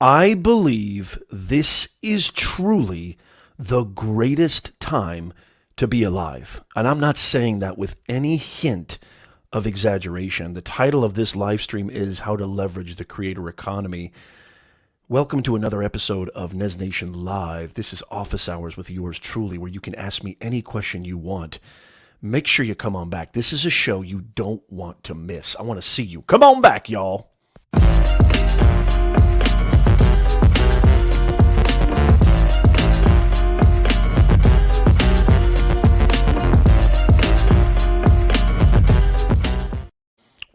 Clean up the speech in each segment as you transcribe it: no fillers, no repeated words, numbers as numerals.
I believe this is truly the greatest time to be alive. And I'm not saying that with any hint of exaggeration. The title of this live stream is How to Leverage the Creator Economy. Welcome to another episode of Nez Nation Live. This is Office Hours with yours truly, where you can ask me any question you want. Make sure you come on back. This is a show you don't want to miss. I want to see you. Come on back, y'all.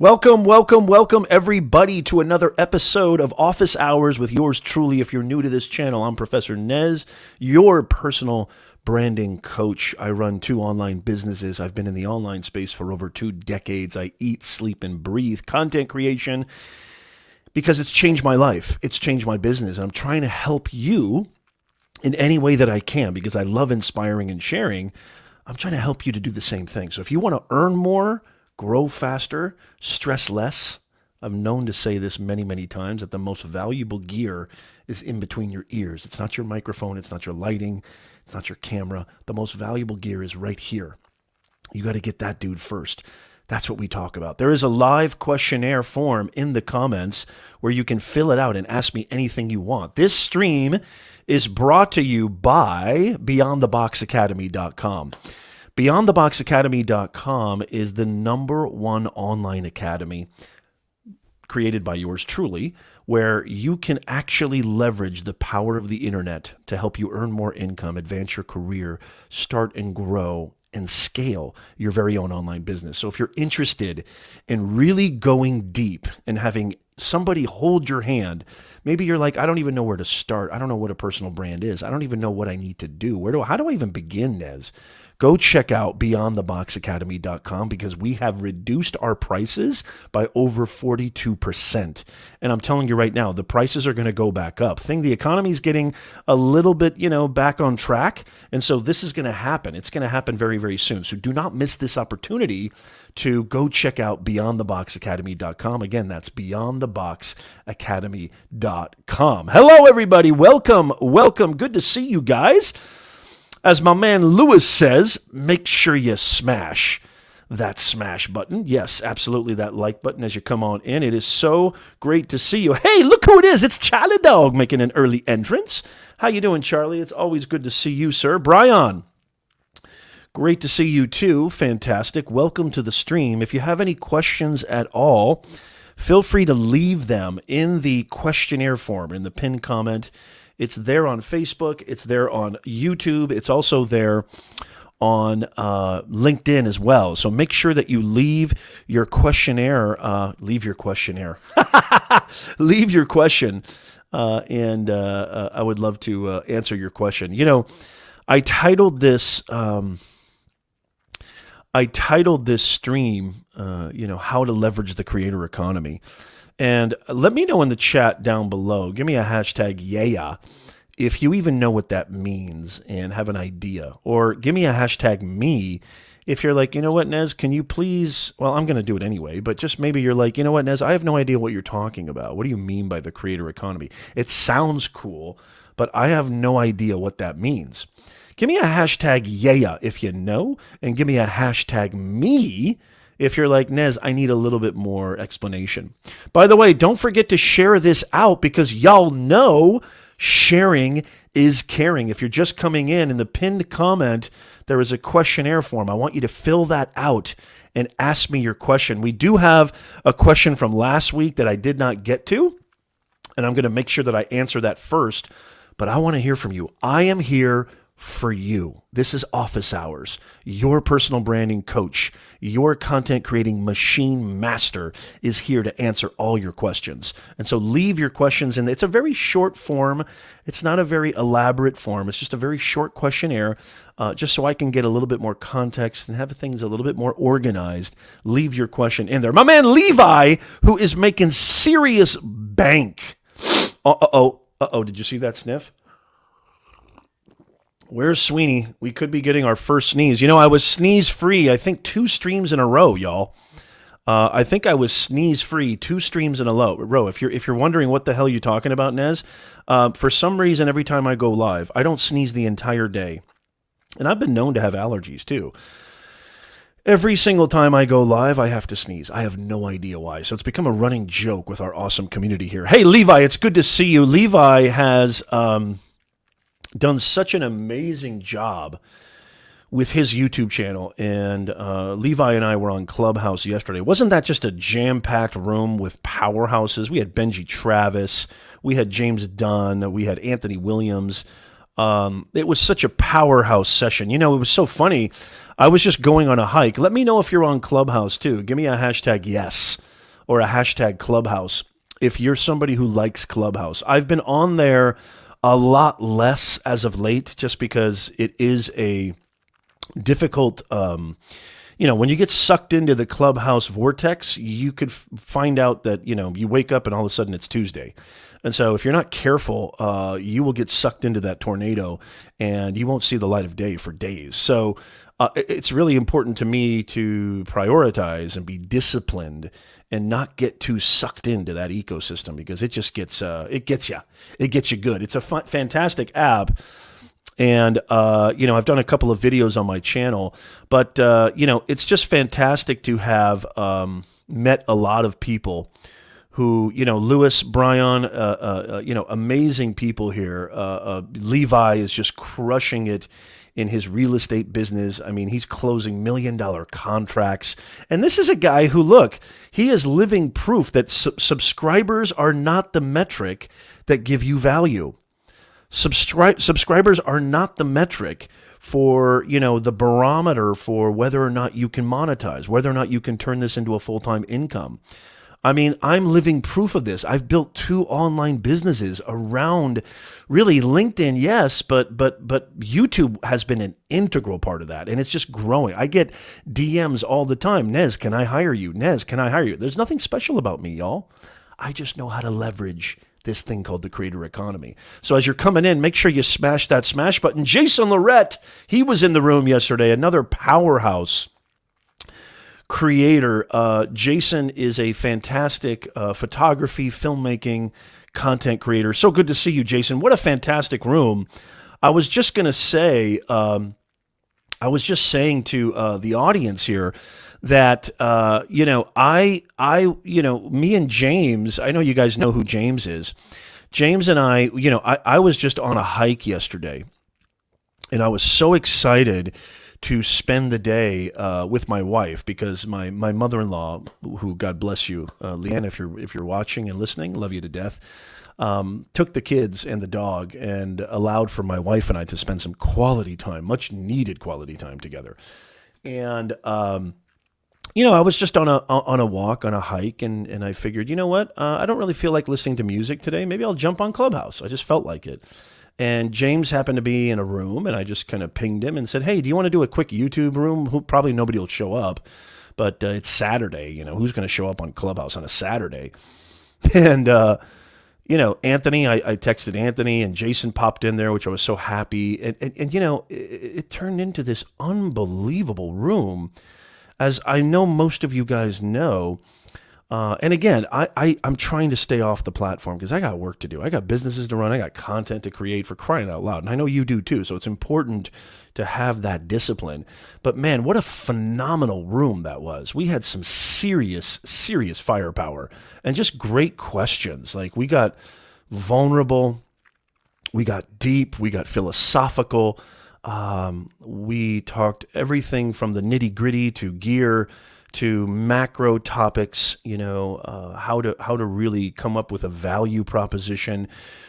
Welcome, everybody, to another episode of Office Hours with yours truly. If you're new to this channel, I'm Professor Nez, your personal branding coach. I run 2 online businesses. I've been in the online space for over 2 decades. I eat, sleep, and breathe content creation because it's changed my life. It's changed my business. And I'm trying to help you in any way that I can because I love inspiring and sharing. I'm trying to help you to do the same thing. So if you want to earn more, grow faster, stress less. I've known to say this many, many times that the most valuable gear is in between your ears. It's not your microphone. It's not your lighting. It's not your camera. The most valuable gear is right here. You got to get that dude first. That's what we talk about. There is a live questionnaire form in the comments where you can fill it out and ask me anything you want. This stream is brought to you by BeyondTheBoxAcademy.com. BeyondTheBoxAcademy.com is the #1 online academy created by yours truly, where you can actually leverage the power of the internet to help you earn more income, advance your career, start and grow, and scale your very own online business. So if you're interested in really going deep and having somebody hold your hand, maybe you're like, I don't even know where to start. I don't know what a personal brand is. I don't even know what I need to do. How do I even begin, Nez? Go check out BeyondTheBoxAcademy.com because we have reduced our prices by over 42%. And I'm telling you right now, the prices are going to go back up. The economy is getting a little bit, back on track. And so this is going to happen. It's going to happen very, very soon. So do not miss this opportunity to go check out BeyondTheBoxAcademy.com. Again, that's BeyondTheBoxAcademy.com. Hello, everybody. Welcome. Good to see you guys. As my man Lewis says, make sure you smash that smash button. Yes, absolutely, that like button as you come on in. It is so great to see you. Hey, look who it is. It's Charlie Dog making an early entrance. How you doing, Charlie? It's always good to see you, sir. Brian, great to see you too. Fantastic. Welcome to the stream. If you have any questions at all, feel free to leave them in the questionnaire form, in the pinned comment. It's there on Facebook. It's there on YouTube. It's also there on LinkedIn as well. So make sure that you leave your questionnaire. Leave your question. And I would love to answer your question. I titled this. Stream. How to leverage the creator economy. And let me know in the chat down below. Give me a hashtag yeah if you even know what that means and have an idea. Or give me a hashtag me if you're like, you know what, Nez, can you please, well, I'm going to do it anyway, but just maybe you're like, you know what, Nez, I have no idea what you're talking about. What do you mean by the creator economy? It sounds cool, but I have no idea what that means. Give me a hashtag yeah if you know, and give me a hashtag me if you're like, Nez, I need a little bit more explanation. By the way, don't forget to share this out because y'all know sharing is caring. If you're just coming in the pinned comment, there is a questionnaire form. I want you to fill that out and ask me your question. We do have a question from last week that I did not get to, and I'm going to make sure that I answer that first, but I want to hear from you. I am here for you. This is Office Hours. Your personal branding coach, your content creating machine master is here to answer all your questions. And so leave your questions in. It's a very short form. It's not a very elaborate form. It's just a very short questionnaire, just so I can get a little bit more context and have things a little bit more organized. Leave your question in there. My man Levi, who is making serious bank. Did you see that sniff? Where's Sweeney? We could be getting our first sneeze. I was sneeze free, I think 2 streams in a row, y'all. I think I was sneeze free 2 streams in a row. If you're wondering what the hell you're talking about, Nez, for some reason every time I go live, I don't sneeze the entire day, and I've been known to have allergies too. Every single time I go live, I have to sneeze. I have no idea why. So it's become a running joke with our awesome community here. Hey, Levi, it's good to see you. Levi has done such an amazing job with his YouTube channel, and Levi and I were on Clubhouse yesterday. Wasn't that just a jam-packed room with powerhouses? We had Benji Travis, we had James Dunn, we had Anthony Williams. It was such a powerhouse session. It was so funny. I was just going on a hike. Let me know if you're on Clubhouse too. Give me a hashtag yes or a hashtag Clubhouse if you're somebody who likes Clubhouse. I've been on there a lot less as of late just because it is a difficult, when you get sucked into the Clubhouse vortex, you could find out that, you wake up and all of a sudden it's Tuesday. And so if you're not careful, you will get sucked into that tornado and you won't see the light of day for days. So it's really important to me to prioritize and be disciplined and not get too sucked into that ecosystem because it just gets you good. It's a fantastic app. And, I've done a couple of videos on my channel, but, it's just fantastic to have met a lot of people who, Lewis, Brian, amazing people here. Levi is just crushing it in his real estate business. I mean, he's closing $1 million contracts. And this is a guy who, look, he is living proof that subscribers are not the metric that give you value. Subscribers are not the metric for, the barometer for whether or not you can monetize, whether or not you can turn this into a full-time income. I mean, I'm living proof of this. I've built 2 online businesses around really LinkedIn, yes, but YouTube has been an integral part of that, and it's just growing. I get DMs all the time. Nez, can I hire you? Nez, can I hire you? There's nothing special about me, y'all. I just know how to leverage this thing called the creator economy. So as you're coming in, make sure you smash that smash button. Jason Lorette, he was in the room yesterday, another powerhouse creator. Jason is a fantastic photography, filmmaking, content creator. So good to see you, Jason. What a fantastic room. I was just saying to the audience here that, me and James, I know you guys know who James is. James and I was just on a hike yesterday, and I was so excited to spend the day with my wife because my mother-in-law, who God bless you, Leanne, if you're watching and listening, love you to death, took the kids and the dog and allowed for my wife and I to spend some quality time, much needed quality time together. And I was just on a walk, on a hike, and I figured, you know what? I don't really feel like listening to music today. Maybe I'll jump on Clubhouse. I just felt like it. And James happened to be in a room, and I just kind of pinged him and said, hey, do you want to do a quick YouTube room? Probably nobody will show up, but it's Saturday. Who's going to show up on Clubhouse on a Saturday? And, Anthony, I texted Anthony, and Jason popped in there, which I was so happy. And it turned into this unbelievable room, as I know most of you guys know. And again, I'm trying to stay off the platform because I got work to do. I got businesses to run. I got content to create, for crying out loud. And I know you do too. So it's important to have that discipline. But man, what a phenomenal room that was. We had some serious firepower and just great questions. Like, we got vulnerable, we got deep, we got philosophical. We talked everything from the nitty gritty to gear to macro topics, how to really come up with a value proposition,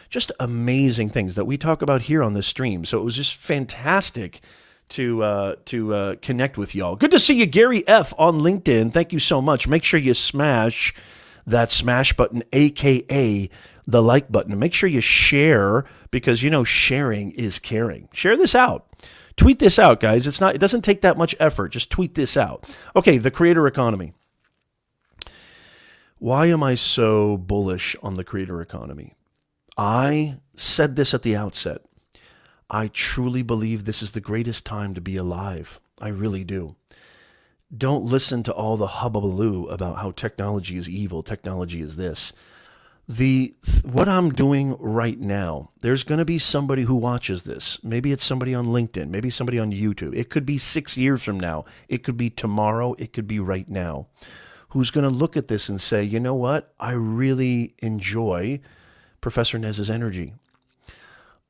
just amazing things that we talk about here on this stream. So it was just fantastic to connect with y'all. Good to see you, Gary F. on LinkedIn. Thank you so much. Make sure you smash that smash button, aka the like button, and make sure you share because sharing is caring. Share this out. Tweet this out, guys. It doesn't take that much effort. Just tweet this out. Okay, the creator economy. Why am I so bullish on the creator economy? I said this at the outset. I truly believe this is the greatest time to be alive. I really do. Don't listen to all the hubbubaloo about how technology is evil, technology is this. What I'm doing right now, there's going to be somebody who watches this. Maybe it's somebody on LinkedIn, maybe somebody on YouTube. It could be 6 years from now. It could be tomorrow. It could be right now. Who's going to look at this and say, you know what? I really enjoy Professor Nez's energy.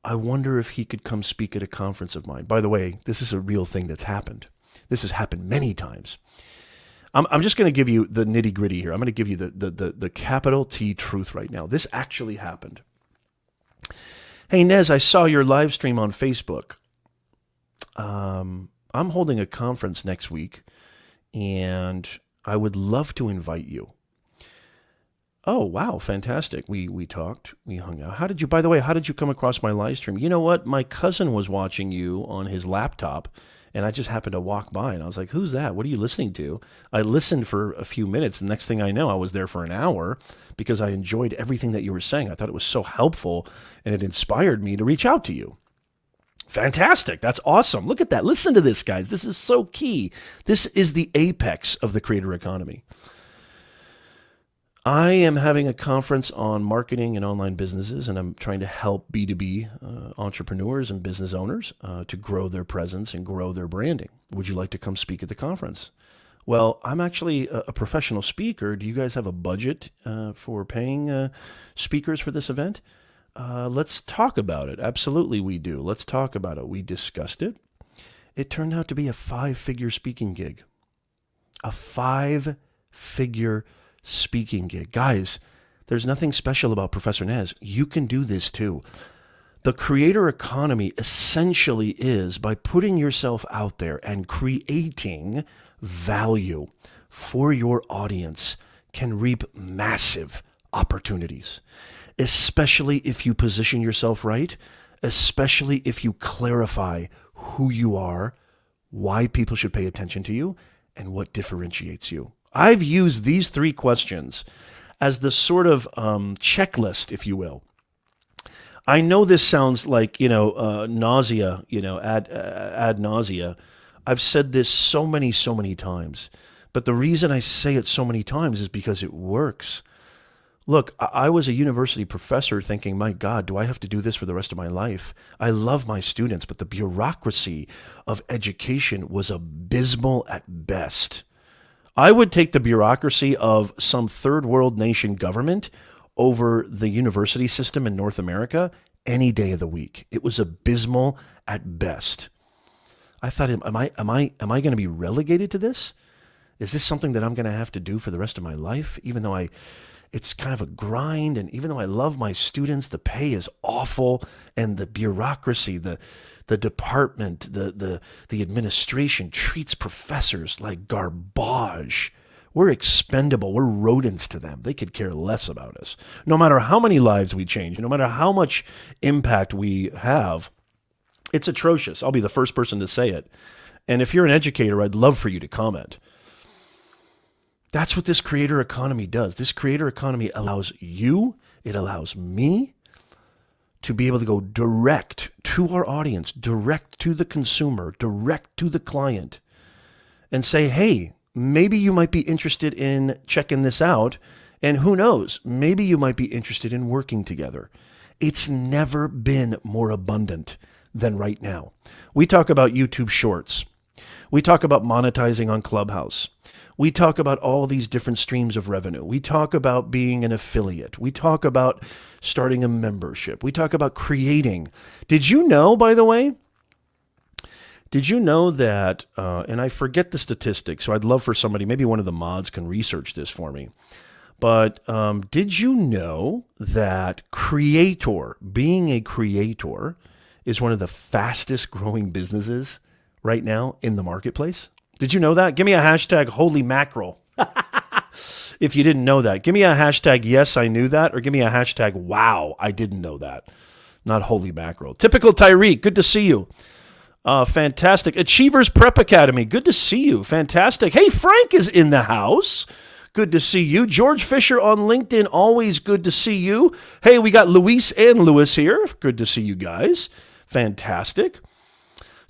I wonder if he could come speak at a conference of mine. By the way, this is a real thing that's happened. This has happened many times. I'm just going to give you the nitty gritty here. I'm going to give you the capital T truth right now. This actually happened. Hey, Nez, I saw your live stream on Facebook. I'm holding a conference next week, and I would love to invite you. Oh, wow, fantastic. We talked, we hung out. By the way, how did you come across my live stream? You know what? My cousin was watching you on his laptop, and I just happened to walk by, and I was like, who's that? What are you listening to? I listened for a few minutes. The next thing I know, I was there for an hour because I enjoyed everything that you were saying. I thought it was so helpful, and it inspired me to reach out to you. Fantastic. That's awesome. Look at that. Listen to this, guys. This is so key. This is the apex of the creator economy. I am having a conference on marketing and online businesses, and I'm trying to help B2B entrepreneurs and business owners to grow their presence and grow their branding. Would you like to come speak at the conference? Well, I'm actually a professional speaker. Do you guys have a budget for paying speakers for this event? Let's talk about it. Absolutely, we do. Let's talk about it. We discussed it. It turned out to be a 5-figure speaking gig. A 5-figure speaking gig. Guys, there's nothing special about Professor Nez. You can do this too. The creator economy essentially is by putting yourself out there and creating value for your audience can reap massive opportunities, especially if you position yourself right, especially if you clarify who you are, why people should pay attention to you, and what differentiates you. I've used these 3 questions as the sort of checklist, if you will. I know this sounds like, nausea, ad nausea. I've said this so many times. But the reason I say it so many times is because it works. Look, I was a university professor thinking, my God, do I have to do this for the rest of my life? I love my students, but the bureaucracy of education was abysmal at best. I would take the bureaucracy of some third world nation government over the university system in North America any day of the week. It was abysmal at best. I thought, am I going to be relegated to this? Is this something that I'm going to have to do for the rest of my life? Even though it's kind of a grind, and even though I love my students, the pay is awful, and the bureaucracy, the department, the administration treats professors like garbage. We're expendable. We're rodents to them. They could care less about us. No matter how many lives we change, no matter how much impact we have, it's atrocious. I'll be the first person to say it. And if you're an educator, I'd love for you to comment. That's what this creator economy does. This creator economy allows you, it allows me to be able to go direct to our audience, direct to the consumer, direct to the client, and say, hey, maybe you might be interested in checking this out, and who knows, maybe you might be interested in working together. It's never been more abundant than right now. We talk about YouTube Shorts. We talk about monetizing on Clubhouse. We talk about all these different streams of revenue. We talk about being an affiliate. We talk about starting a membership. We talk about creating. Did you know, by the way, that, and I forget the statistics, so I'd love for somebody, maybe one of the mods can research this for me, but did you know that being a creator is one of the fastest growing businesses right now in the marketplace? Did you know that? Give me a hashtag holy mackerel. If you didn't know that, give me a hashtag yes, I knew that, or give me a hashtag wow, I didn't know that. Not holy mackerel. Typical Tyreek, good to see you. Fantastic. Achievers Prep Academy, good to see you. Fantastic. Hey, Frank is in the house. Good to see you. George Fisher on LinkedIn, always good to see you. Hey, we got Luis and Lewis here. Good to see you guys. Fantastic.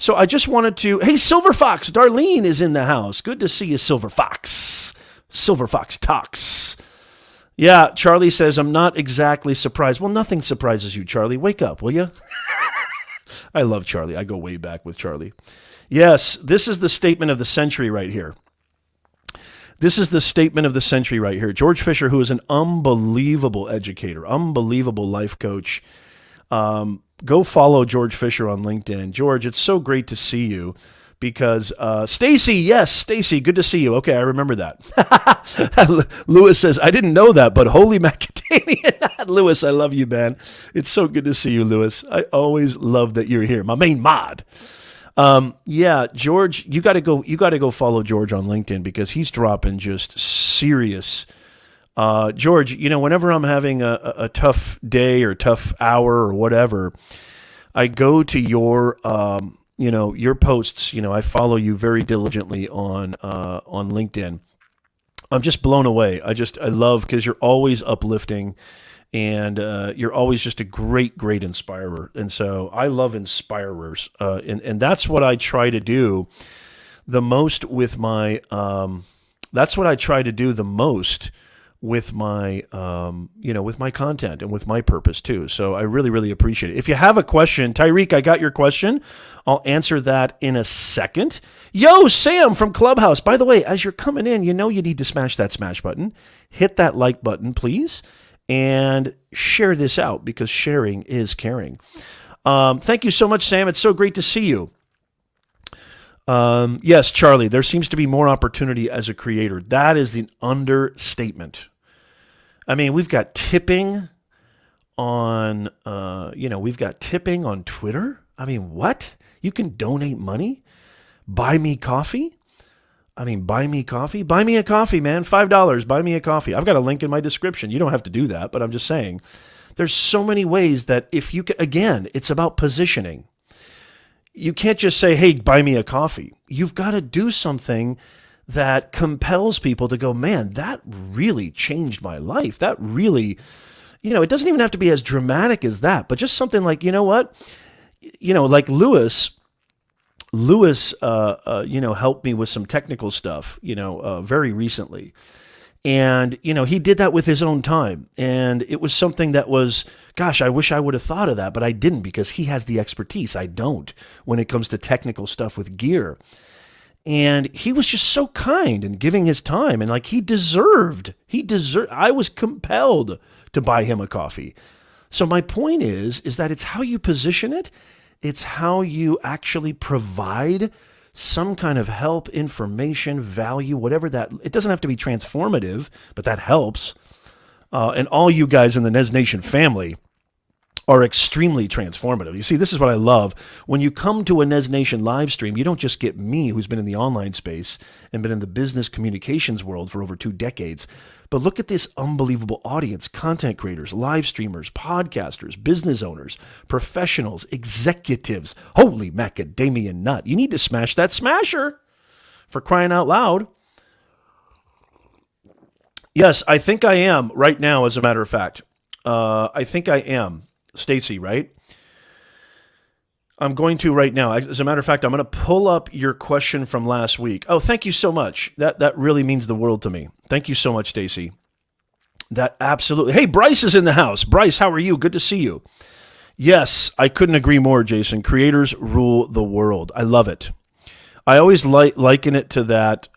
So I just wanted to, hey, Silver Fox, Darlene is in the house. Good to see you, Silver Fox. Silver Fox talks. Yeah, Charlie says, I'm not exactly surprised. Well, nothing surprises you, Charlie. Wake up, will you? I love Charlie. I go way back with Charlie. Yes, this is the statement of the century right here. This is the statement of the century right here. George Fisher, who is an unbelievable educator, unbelievable life coach. Go follow George Fisher on LinkedIn. George, it's so great to see you because Stacy, yes, Stacy, good to see you. Okay, I remember that. Lewis says, I didn't know that, but holy macadamia. Lewis, I love you, man. It's so good to see you, Lewis. I always love that you're here. My main mod. Yeah, George, you got to go follow George on LinkedIn because he's dropping just serious. George, whenever I'm having a tough day or tough hour or whatever, I go to your posts. I follow you very diligently on LinkedIn. I'm just blown away. I love because you're always uplifting. And you're always just a great, great inspirer. And so I love inspirers. And that's what I try to do the most with my, with my content and with my purpose too. So I really, really appreciate it. If you have a question, Tyreek, I got your question. I'll answer that in a second. Yo, Sam from Clubhouse. By the way, as you're coming in, you need to smash that smash button. Hit that like button, please. And share this out because sharing is caring. Thank you so much, Sam. It's so great to see you. Yes, Charlie, there seems to be more opportunity as a creator. That is the understatement. I mean, we've got tipping on, Twitter. I mean, what? You can donate money? Buy me coffee? Buy me coffee? Buy me a coffee, man. $5. Buy me a coffee. I've got a link in my description. You don't have to do that, but I'm just saying there's so many ways that if you can, again, it's about positioning. You can't just say, hey, buy me a coffee. You've got to do something that compels people to go, man, that really changed my life. That really, it doesn't even have to be as dramatic as that, but just something like, what? Like Lewis, helped me with some technical stuff, very recently. And, he did that with his own time. And it was something that was, gosh, I wish I would have thought of that, but I didn't because he has the expertise. I don't when it comes to technical stuff with gear. And he was just so kind and giving his time. And like he deserved, I was compelled to buy him a coffee. So my point is that it's how you position it. It's how you actually provide some kind of help, information, value, whatever that, it doesn't have to be transformative, but that helps. And all you guys in the Nez Nation family are extremely transformative. You see, this is what I love. When you come to a Nez Nation live stream, you don't just get me, who's been in the online space and been in the business communications world for over 2 decades, but look at this unbelievable audience: content creators, live streamers, podcasters, business owners, professionals, executives. Holy macadamia nut. You need to smash that smasher, for crying out loud. Yes, I think I am right now, as a matter of fact. I think I am. Stacy, right? I'm going to right now. As a matter of fact, I'm going to pull up your question from last week. Oh, thank you so much. That really means the world to me. Thank you so much, Stacy. That absolutely. Hey, Bryce is in the house. Bryce, how are you? Good to see you. Yes, I couldn't agree more, Jason. Creators rule the world. I love it. I always liken it to that.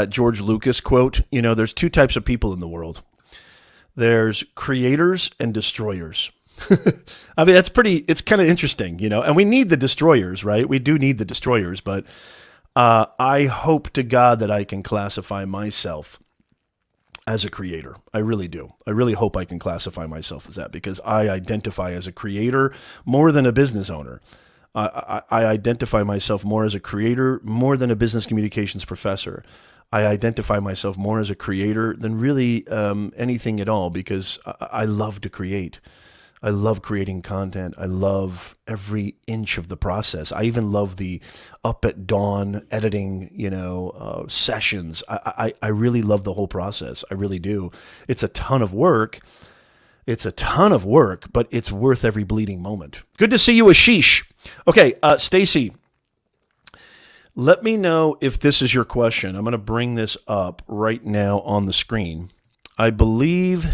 George Lucas quote. There's 2 types of people in the world. There's creators and destroyers. I mean, it's kind of interesting, and we need the destroyers, right? We do need the destroyers, but I hope to God that I can classify myself as a creator. I really do. I really hope I can classify myself as that because I identify as a creator more than a business owner. I identify myself more as a creator more than a business communications professor. I identify myself more as a creator than really anything at all because I love to create. I love creating content. I love every inch of the process. I even love the up at dawn editing, sessions. I really love the whole process. I really do. It's a ton of work. It's a ton of work, but it's worth every bleeding moment. Good to see you, Ashish. Okay, Stacy, let me know if this is your question. I'm going to bring this up right now on the screen. I believe,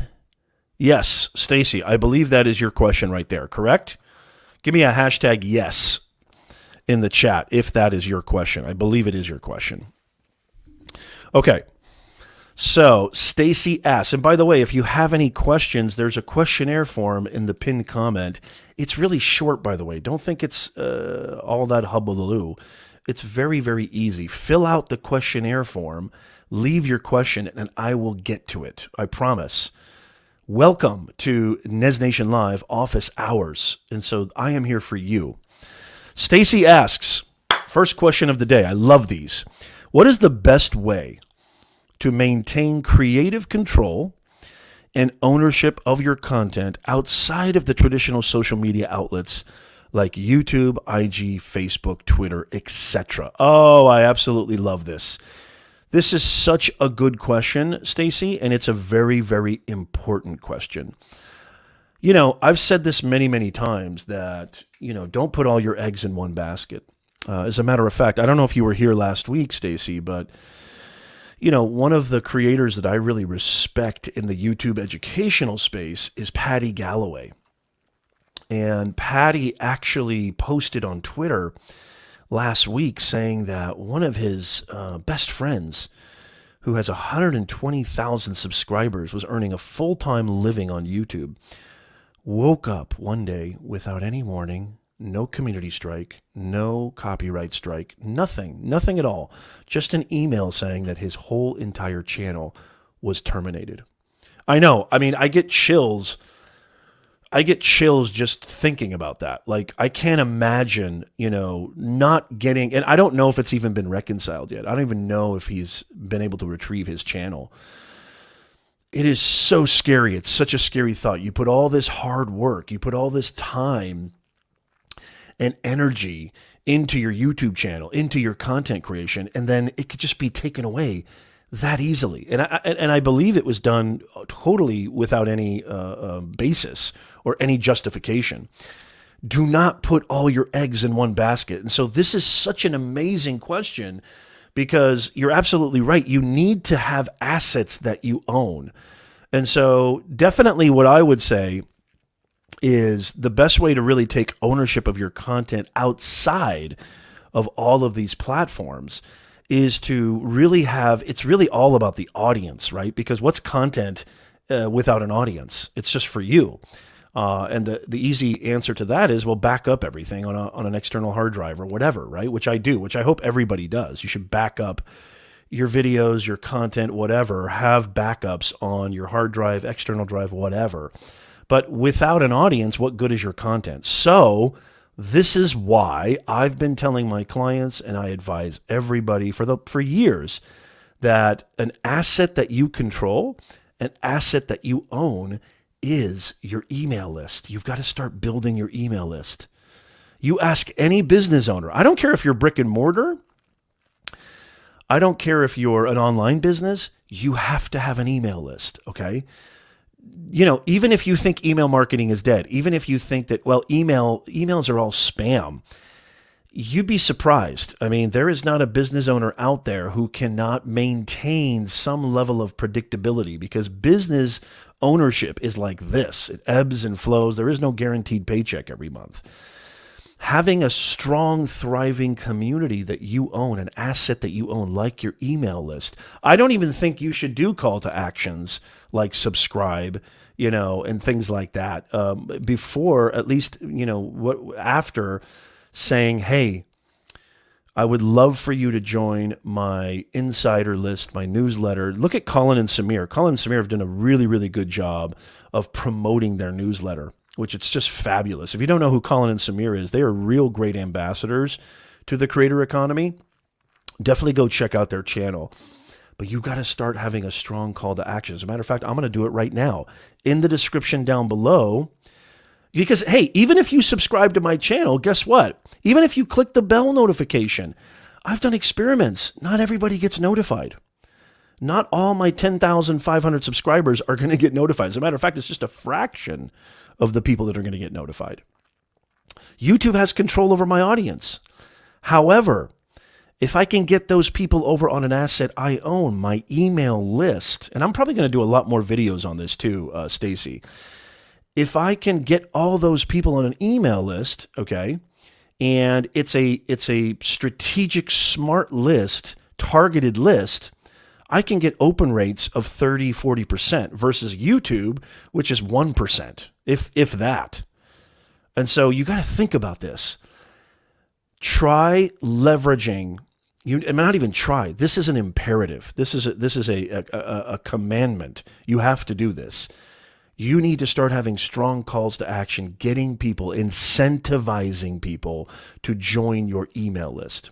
yes, Stacy, I believe that is your question right there, correct? Give me a hashtag yes in the chat if that is your question. I believe it is your question. Okay. So Stacy asks, and by the way, if you have any questions, there's a questionnaire form in the pinned comment. It's really short, by the way. Don't think it's all that hubbaloo. It's very, very easy. Fill out the questionnaire form, leave your question, and I will get to it. I promise. Welcome to Nez Nation Live office hours. And so I am here for you. Stacy asks, first question of the day. I love these. What is the best way to maintain creative control and ownership of your content outside of the traditional social media outlets like YouTube, IG, Facebook, Twitter, etc.? Oh, I absolutely love this. This is such a good question, Stacy, and it's a very, very important question. You know, I've said this many, many times that, don't put all your eggs in one basket. As a matter of fact, I don't know if you were here last week, Stacy, but one of the creators that I really respect in the YouTube educational space is Patty Galloway. And Patty actually posted on Twitter last week saying that one of his best friends, who has 120,000 subscribers, was earning a full-time living on YouTube, woke up one day without any warning, no community strike, no copyright strike, nothing at all. Just an email saying that his whole entire channel was terminated. I know. I mean, I get chills just thinking about that. Like, I can't imagine, not getting, and I don't know if it's even been reconciled yet. I don't even know if he's been able to retrieve his channel. It is so scary. It's such a scary thought. You put all this hard work, you put all this time and energy into your YouTube channel, into your content creation, and then it could just be taken away that easily. And I believe it was done totally without any basis or any justification. Do not put all your eggs in one basket. And so this is such an amazing question because you're absolutely right. You need to have assets that you own. And so definitely what I would say is the best way to really take ownership of your content outside of all of these platforms is to really it's really all about the audience, right? Because what's content without an audience? It's just for you. And the easy answer to that is, well, back up everything on an external hard drive or whatever, right? Which I do, which I hope everybody does. You should back up your videos, your content, whatever, have backups on your hard drive, external drive, whatever. But without an audience, what good is your content? So this is why I've been telling my clients, and I advise everybody for years, that an asset that you control, an asset that you own, is your email list. You've got to start building your email list. You ask any business owner. I don't care if you're brick and mortar. I don't care if you're an online business. You have to have an email list, okay? Even if you think email marketing is dead, even if you think that, well, emails are all spam, you'd be surprised. I mean, there is not a business owner out there who cannot maintain some level of predictability, because business ownership is like this. It ebbs and flows. There is no guaranteed paycheck every month. Having a strong, thriving community that you own, an asset that you own, like your email list. I don't even think you should do call to actions like subscribe, and things like that before, at least, after saying, hey, I would love for you to join my insider list, my newsletter. Look at Colin and Samir. Colin and Samir have done a really, really good job of promoting their newsletter, which it's just fabulous. If you don't know who Colin and Samir is, they are real great ambassadors to the creator economy. Definitely go check out their channel. But you got to start having a strong call to action. As a matter of fact, I'm going to do it right now. In the description down below, because, hey, even if you subscribe to my channel, guess what? Even if you click the bell notification, I've done experiments. Not everybody gets notified. Not all my 10,500 subscribers are going to get notified. As a matter of fact, it's just a fraction of the people that are going to get notified. YouTube has control over my audience. However, if I can get those people over on an asset I own, my email list, and I'm probably going to do a lot more videos on this too, Stacy. If I can get all those people on an email list, okay, and it's a strategic, smart list, targeted list, I can get open rates of 30, 40% versus YouTube, which is 1%, if that. And so you got to think about this. Try leveraging. Not even try. This is an imperative. This is a commandment. You have to do this. You need to start having strong calls to action, getting people, incentivizing people to join your email list.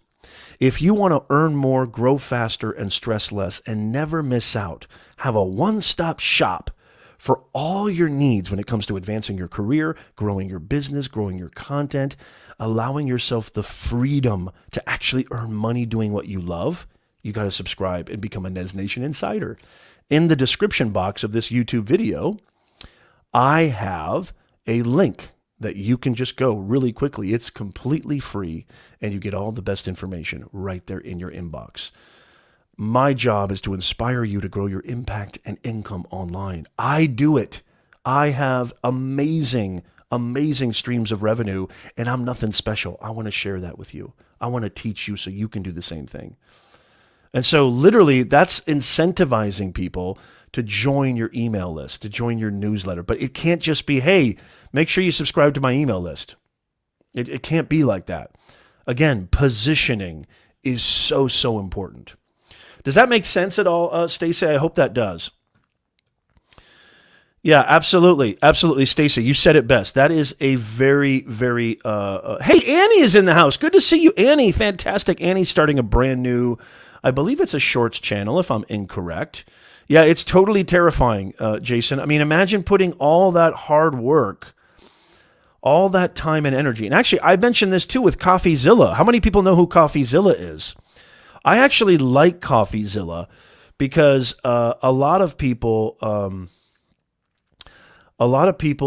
If you want to earn more, grow faster, and stress less, and never miss out, have a one-stop shop for all your needs when it comes to advancing your career, growing your business, growing your content, allowing yourself the freedom to actually earn money doing what you love, you got to subscribe and become a Nez Nation Insider. In the description box of this YouTube video, I have a link that you can just go really quickly. It's completely free, and you get all the best information right there in your inbox. My job is to inspire you to grow your impact and income online. I do it. I have amazing streams of revenue, and I'm nothing special. I want to share that with you. I want to teach you so you can do the same thing. And so literally that's incentivizing people to join your email list, to join your newsletter. But it can't just be, hey, make sure you subscribe to my email list. It can't be like that. Again, positioning is so important. Does that make sense at all, Stacey? I hope that does. Yeah, absolutely. Absolutely, Stacey. You said it best. That is a very, very... Hey, Annie is in the house. Good to see you, Annie. Fantastic. Annie's starting a brand new... I believe it's a shorts channel, if I'm incorrect. Yeah, it's totally terrifying, Jason. I mean, imagine putting all that hard work, all that time and energy. And actually, I mentioned this too with CoffeeZilla. How many people know who CoffeeZilla is? I actually like CoffeeZilla because a lot of people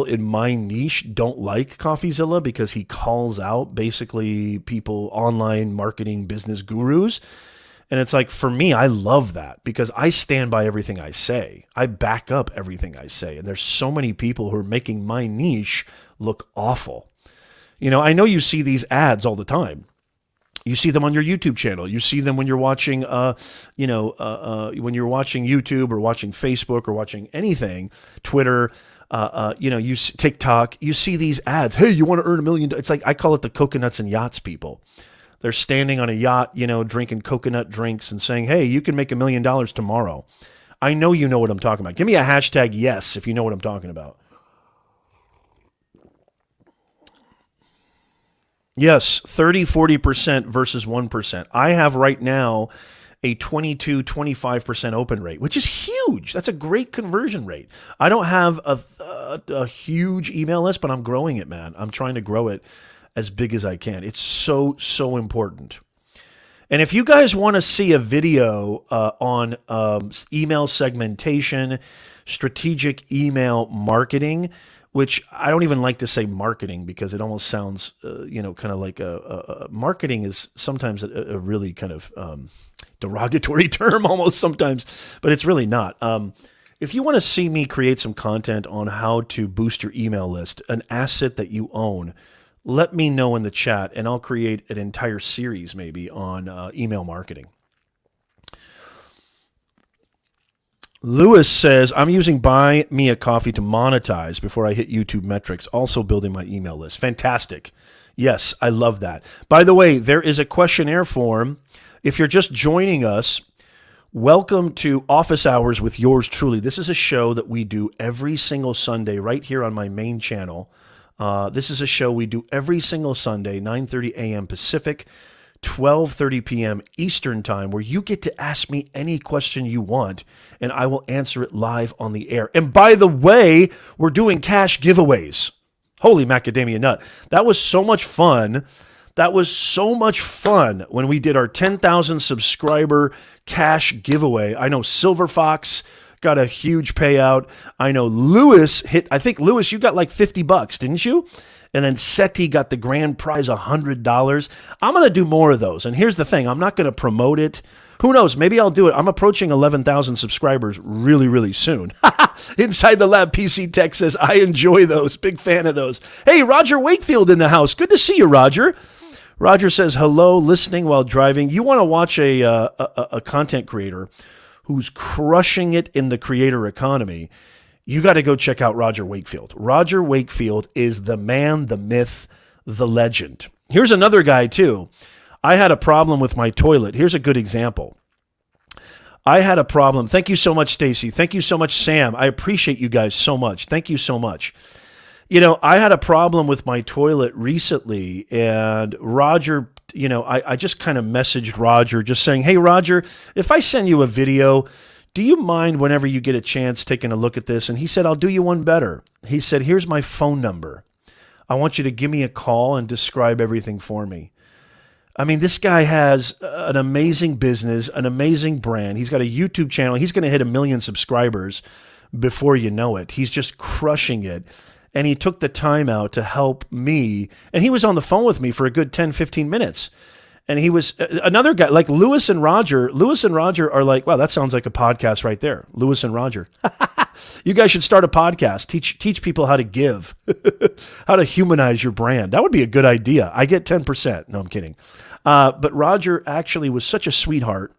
in my niche don't like CoffeeZilla because he calls out basically people, online marketing business gurus. And it's like, for me, I love that because I stand by everything I say. I back up everything I say. And there's so many people who are making my niche look awful. You know, I know you see these ads all the time. You see them on your YouTube channel. You see them when you're watching, when you're watching YouTube or watching Facebook or watching anything, Twitter, TikTok. You see these ads. Hey, you want to earn $1 million? It's like, I call it the coconuts and yachts people. They're standing on a yacht, drinking coconut drinks and saying, hey, you can make $1 million tomorrow. I know you know what I'm talking about. Give me a hashtag yes if you know what I'm talking about. Yes, 30, 40% versus 1%. I have right now a 22, 25% open rate, which is huge. That's a great conversion rate. I don't have a huge email list, but I'm growing it, man. I'm trying to grow it as big as I can. It's so important. And if you guys want to see a video on email segmentation, strategic email marketing, which I don't even like to say marketing because it almost sounds, kind of like marketing is sometimes a really kind of derogatory term almost sometimes, but it's really not. If you want to see me create some content on how to boost your email list, an asset that you own, let me know in the chat and I'll create an entire series maybe on email marketing. Lewis says, I'm using Buy Me a Coffee to monetize before I hit YouTube metrics, also building my email list. Fantastic. Yes, I love that. By the way, there is a questionnaire form. If you're just joining us, welcome to Office Hours with yours truly. This is a show that we do every single Sunday right here on my main channel. This is a show we do every single Sunday, 9:30 a.m. Pacific, 12:30 p.m. Eastern Time, where you get to ask me any question you want, and I will answer it live on the air. And by the way, we're doing cash giveaways. Holy macadamia nut. That was so much fun That was so much fun when we did our 10,000 subscriber cash giveaway. I know Silver Fox got a huge payout. I know Lewis I think Lewis, you got like $50, didn't you? And then Seti got the grand prize, $100. I'm going to do more of those. And here's the thing. I'm not going to promote it. Who knows? Maybe I'll do it. I'm approaching 11,000 subscribers really, really soon. Inside the Lab PC Tech says, I enjoy those. Big fan of those. Hey, Roger Wakefield in the house. Good to see you, Roger. Roger says, hello, listening while driving. You want to watch a content creator who's crushing it in the creator economy, you got to go check out Roger Wakefield. Roger Wakefield is the man, the myth, the legend. Here's another guy, too. I had a problem with my toilet. Here's a good example. I had a problem. Thank you so much, Stacy. Thank you so much, Sam. I appreciate you guys so much. Thank you so much. You know, I had a problem with my toilet recently, and Roger, you know, I just kind of messaged Roger just saying, hey, Roger, if I send you a video, do you mind whenever you get a chance taking a look at this? And he said, I'll do you one better. He said, here's my phone number. I want you to give me a call and describe everything for me. I mean, this guy has an amazing business, an amazing brand. He's got a YouTube channel. He's going to hit 1 million subscribers before you know it. He's just crushing it. And he took the time out to help me. And he was on the phone with me for a good 10, 15 minutes. And he was another guy like Lewis and Roger. Lewis and Roger are like, wow, that sounds like a podcast right there. Lewis and Roger. You guys should start a podcast. Teach people how to give, how to humanize your brand. That would be a good idea. I get 10%. No, I'm kidding. But Roger actually was such a sweetheart.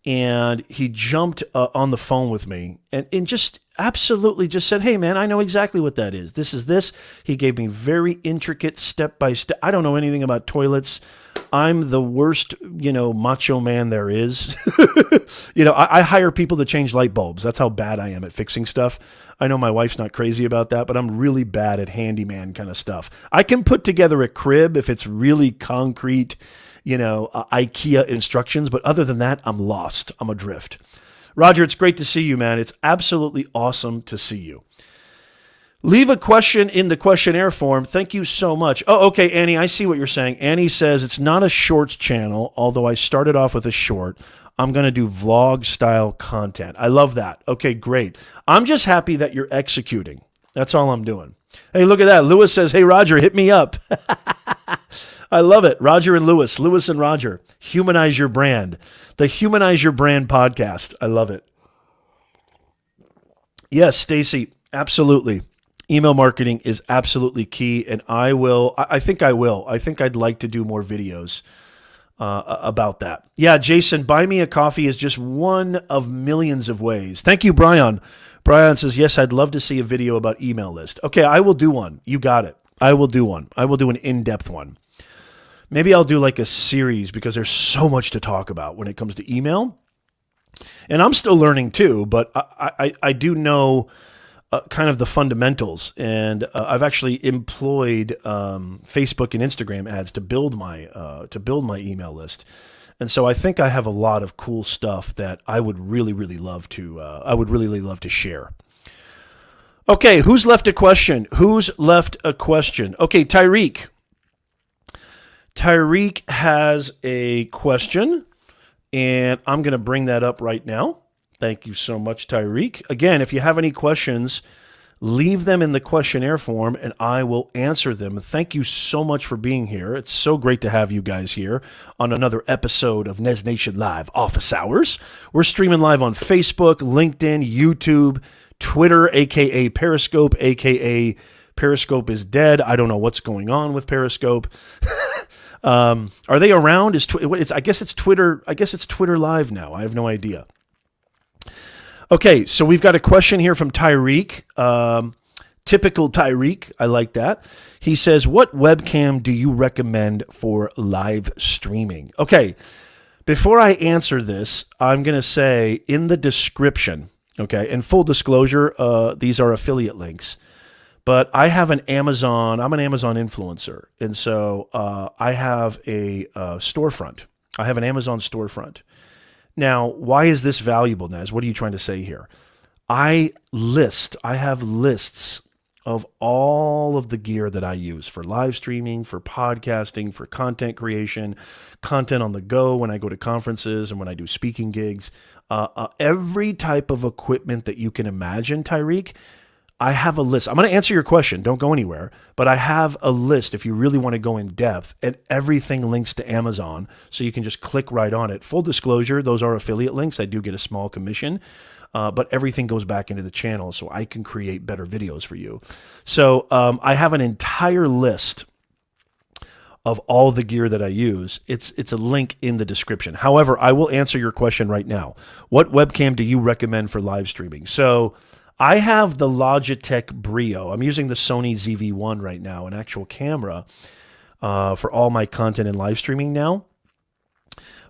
And he jumped on the phone with me and just absolutely just said, hey, man, I know exactly what that is. This is this. He gave me very intricate step-by-step. I don't know anything about toilets. I'm the worst, macho man there is. I hire people to change light bulbs. That's how bad I am at fixing stuff. I know my wife's not crazy about that, but I'm really bad at handyman kind of stuff. I can put together a crib if it's really concrete, IKEA instructions. But other than that, I'm lost. I'm adrift. Roger, it's great to see you, man. It's absolutely awesome to see you. Leave a question in the questionnaire form. Thank you so much. Oh, okay, Annie, I see what you're saying. Annie says it's not a shorts channel, although I started off with a short. I'm going to do vlog style content. I love that. Okay, great. I'm just happy that you're executing. That's all I'm doing. Hey, look at that. Lewis says, hey, Roger, hit me up. I love it. Roger and Lewis and Roger. Humanize your brand. The Humanize Your Brand podcast. I love it. Yes, Stacy, absolutely. Email marketing is absolutely key, and I think I'd like to do more videos about that. Yeah, Jason, buy me a coffee is just one of millions of ways. Thank you, Brian. Brian says, yes, I'd love to see a video about email list. Okay, I will do one. You got it. I will do one. I will do an in-depth one. Maybe I'll do like a series because there's so much to talk about when it comes to email. And I'm still learning too, but I do know kind of the fundamentals. And I've actually employed Facebook and Instagram ads to build my email list. And so I think I have a lot of cool stuff that I would really, really love to share. Okay, who's left a question? Okay, Tyreek. Tyreek has a question, and I'm going to bring that up right now. Thank you so much, Tyreek. Again, if you have any questions, leave them in the questionnaire form, and I will answer them. Thank you so much for being here. It's so great to have you guys here on another episode of Nez Nation Live Office Hours. We're streaming live on Facebook, LinkedIn, YouTube, Twitter, a.k.a. Periscope, a.k.a. Periscope is dead. I don't know what's going on with Periscope. Are they around? I guess it's Twitter. I guess it's Twitter Live now. I have no idea. Okay, so we've got a question here from Tyreek. Typical Tyreek. I like that. He says, what webcam do you recommend for live streaming? Okay, before I answer this, I'm going to say in the description, okay, and full disclosure, these are affiliate links. But I have I'm an Amazon influencer. And so I have a storefront. I have an Amazon storefront. Now, why is this valuable, Nez? What are you trying to say here? I have lists of all of the gear that I use for live streaming, for podcasting, for content creation, content on the go when I go to conferences and when I do speaking gigs. Every type of equipment that you can imagine, Tyreek, I have a list. I'm going to answer your question. Don't go anywhere. But I have a list if you really want to go in depth, and everything links to Amazon. So you can just click right on it. Full disclosure, those are affiliate links. I do get a small commission. But everything goes back into the channel so I can create better videos for you. So I have an entire list of all the gear that I use. It's a link in the description. However, I will answer your question right now. What webcam do you recommend for live streaming? So I have the Logitech Brio. I'm using the Sony ZV-1 right now, an actual camera for all my content and live streaming now.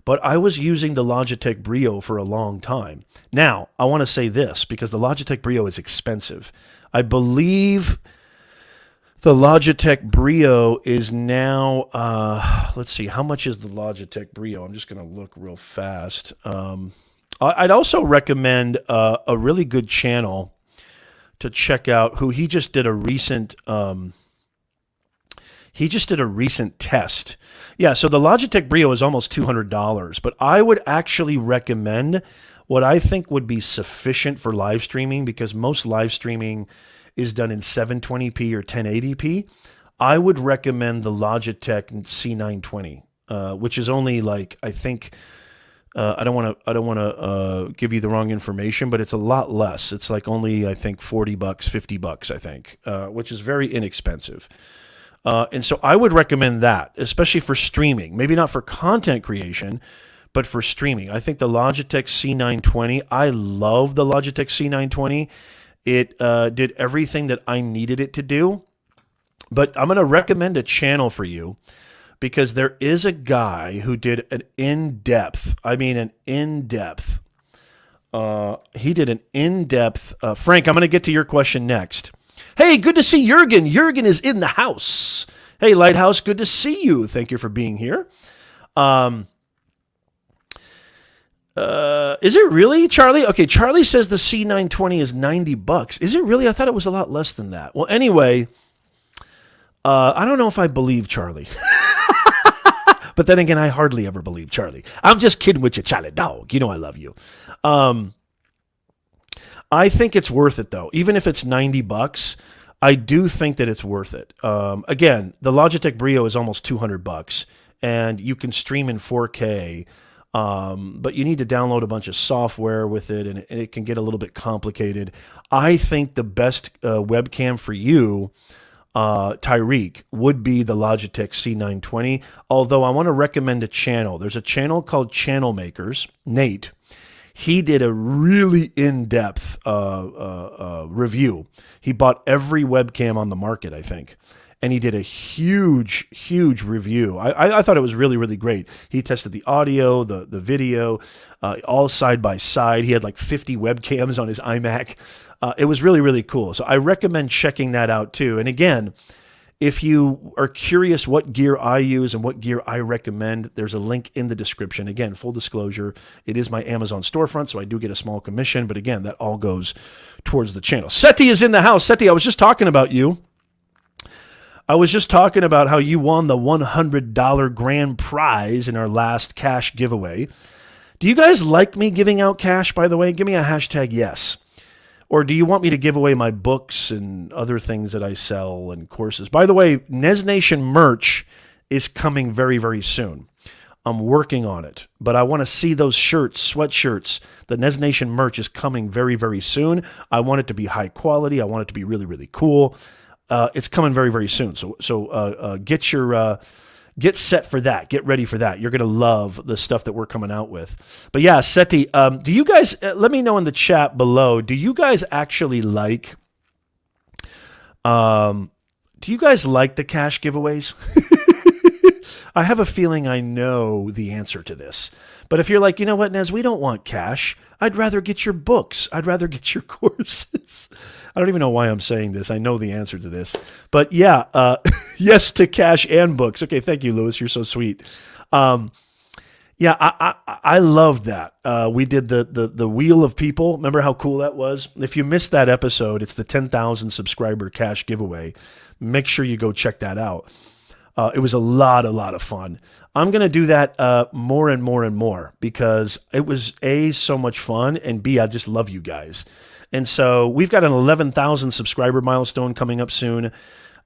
But I was using the Logitech Brio for a long time. Now, I want to say this because the Logitech Brio is expensive. I believe the Logitech Brio is now, let's see, how much is the Logitech Brio? I'm just going to look real fast. I'd also recommend a really good channel to check out who he just did a recent test. Yeah, so the Logitech Brio is almost $200, but I would actually recommend what I think would be sufficient for live streaming, because most live streaming is done in 720p or 1080p. I would recommend the Logitech C920, which is only like, I think, I don't want to give you the wrong information, but it's a lot less. It's like only, I think, $40, $50, I think, which is very inexpensive. And so I would recommend that, especially for streaming. Maybe not for content creation, but for streaming. I think the Logitech C920, I love the Logitech C920. It did everything that I needed it to do. But I'm going to recommend a channel for you because there is a guy who did an in-depth, he did an in-depth, Frank, I'm going to get to your question next. Hey, good to see Jurgen. Jurgen is in the house. Hey, Lighthouse, good to see you. Thank you for being here. Is it really, Charlie? Okay, Charlie says the C920 is $90. Is it really? I thought it was a lot less than that. Well, anyway, I don't know if I believe Charlie. But then again, I hardly ever believe Charlie. I'm just kidding with you, Charlie dog. You know I love you. I think it's worth it, though. Even if it's $90, I do think that it's worth it. Again, the Logitech Brio is almost $200, and you can stream in 4K, but you need to download a bunch of software with it, and it can get a little bit complicated. I think the best webcam for you, Tyreek, would be the Logitech C920, although I want to recommend a channel. There's a channel called Channel Makers, Nate. He did a really in-depth review. He bought every webcam on the market, I think, and he did a huge, huge review. I thought it was really, really great. He tested the audio, the video, all side by side. He had like 50 webcams on his iMac. It was really, really cool. So I recommend checking that out too. And again, if you are curious what gear I use and what gear I recommend, there's a link in the description. Again, full disclosure, it is my Amazon storefront, so I do get a small commission. But again, that all goes towards the channel. Seti is in the house. Seti, I was just talking about you. I was just talking about how you won the $100 grand prize in our last cash giveaway. Do you guys like me giving out cash, by the way? Give me a hashtag yes. Or do you want me to give away my books and other things that I sell and courses? By the way, Nez Nation merch is coming very, very soon. I'm working on it, but I want to see those shirts, sweatshirts. The Nez Nation merch is coming very, very soon. I want it to be high quality. I want it to be really, really cool. It's coming very, very soon. So get set for that. Get ready for that. You're going to love the stuff that we're coming out with. But yeah, Seti, do you guys, let me know in the chat below, do you guys actually like the cash giveaways? I have a feeling I know the answer to this. But if you're like, you know what, Nez, we don't want cash. I'd rather get your books. I'd rather get your courses. I don't even know why I'm saying this. I know the answer to this. But yeah, yes to cash and books. Okay, thank you, Louis. You're so sweet. Yeah, I love that. We did the wheel of people. Remember how cool that was? If you missed that episode, it's the 10,000 subscriber cash giveaway. Make sure you go check that out. It was a lot of fun. I'm going to do that more and more and more because it was A, so much fun, and B, I just love you guys. And so we've got an 11,000 subscriber milestone coming up soon.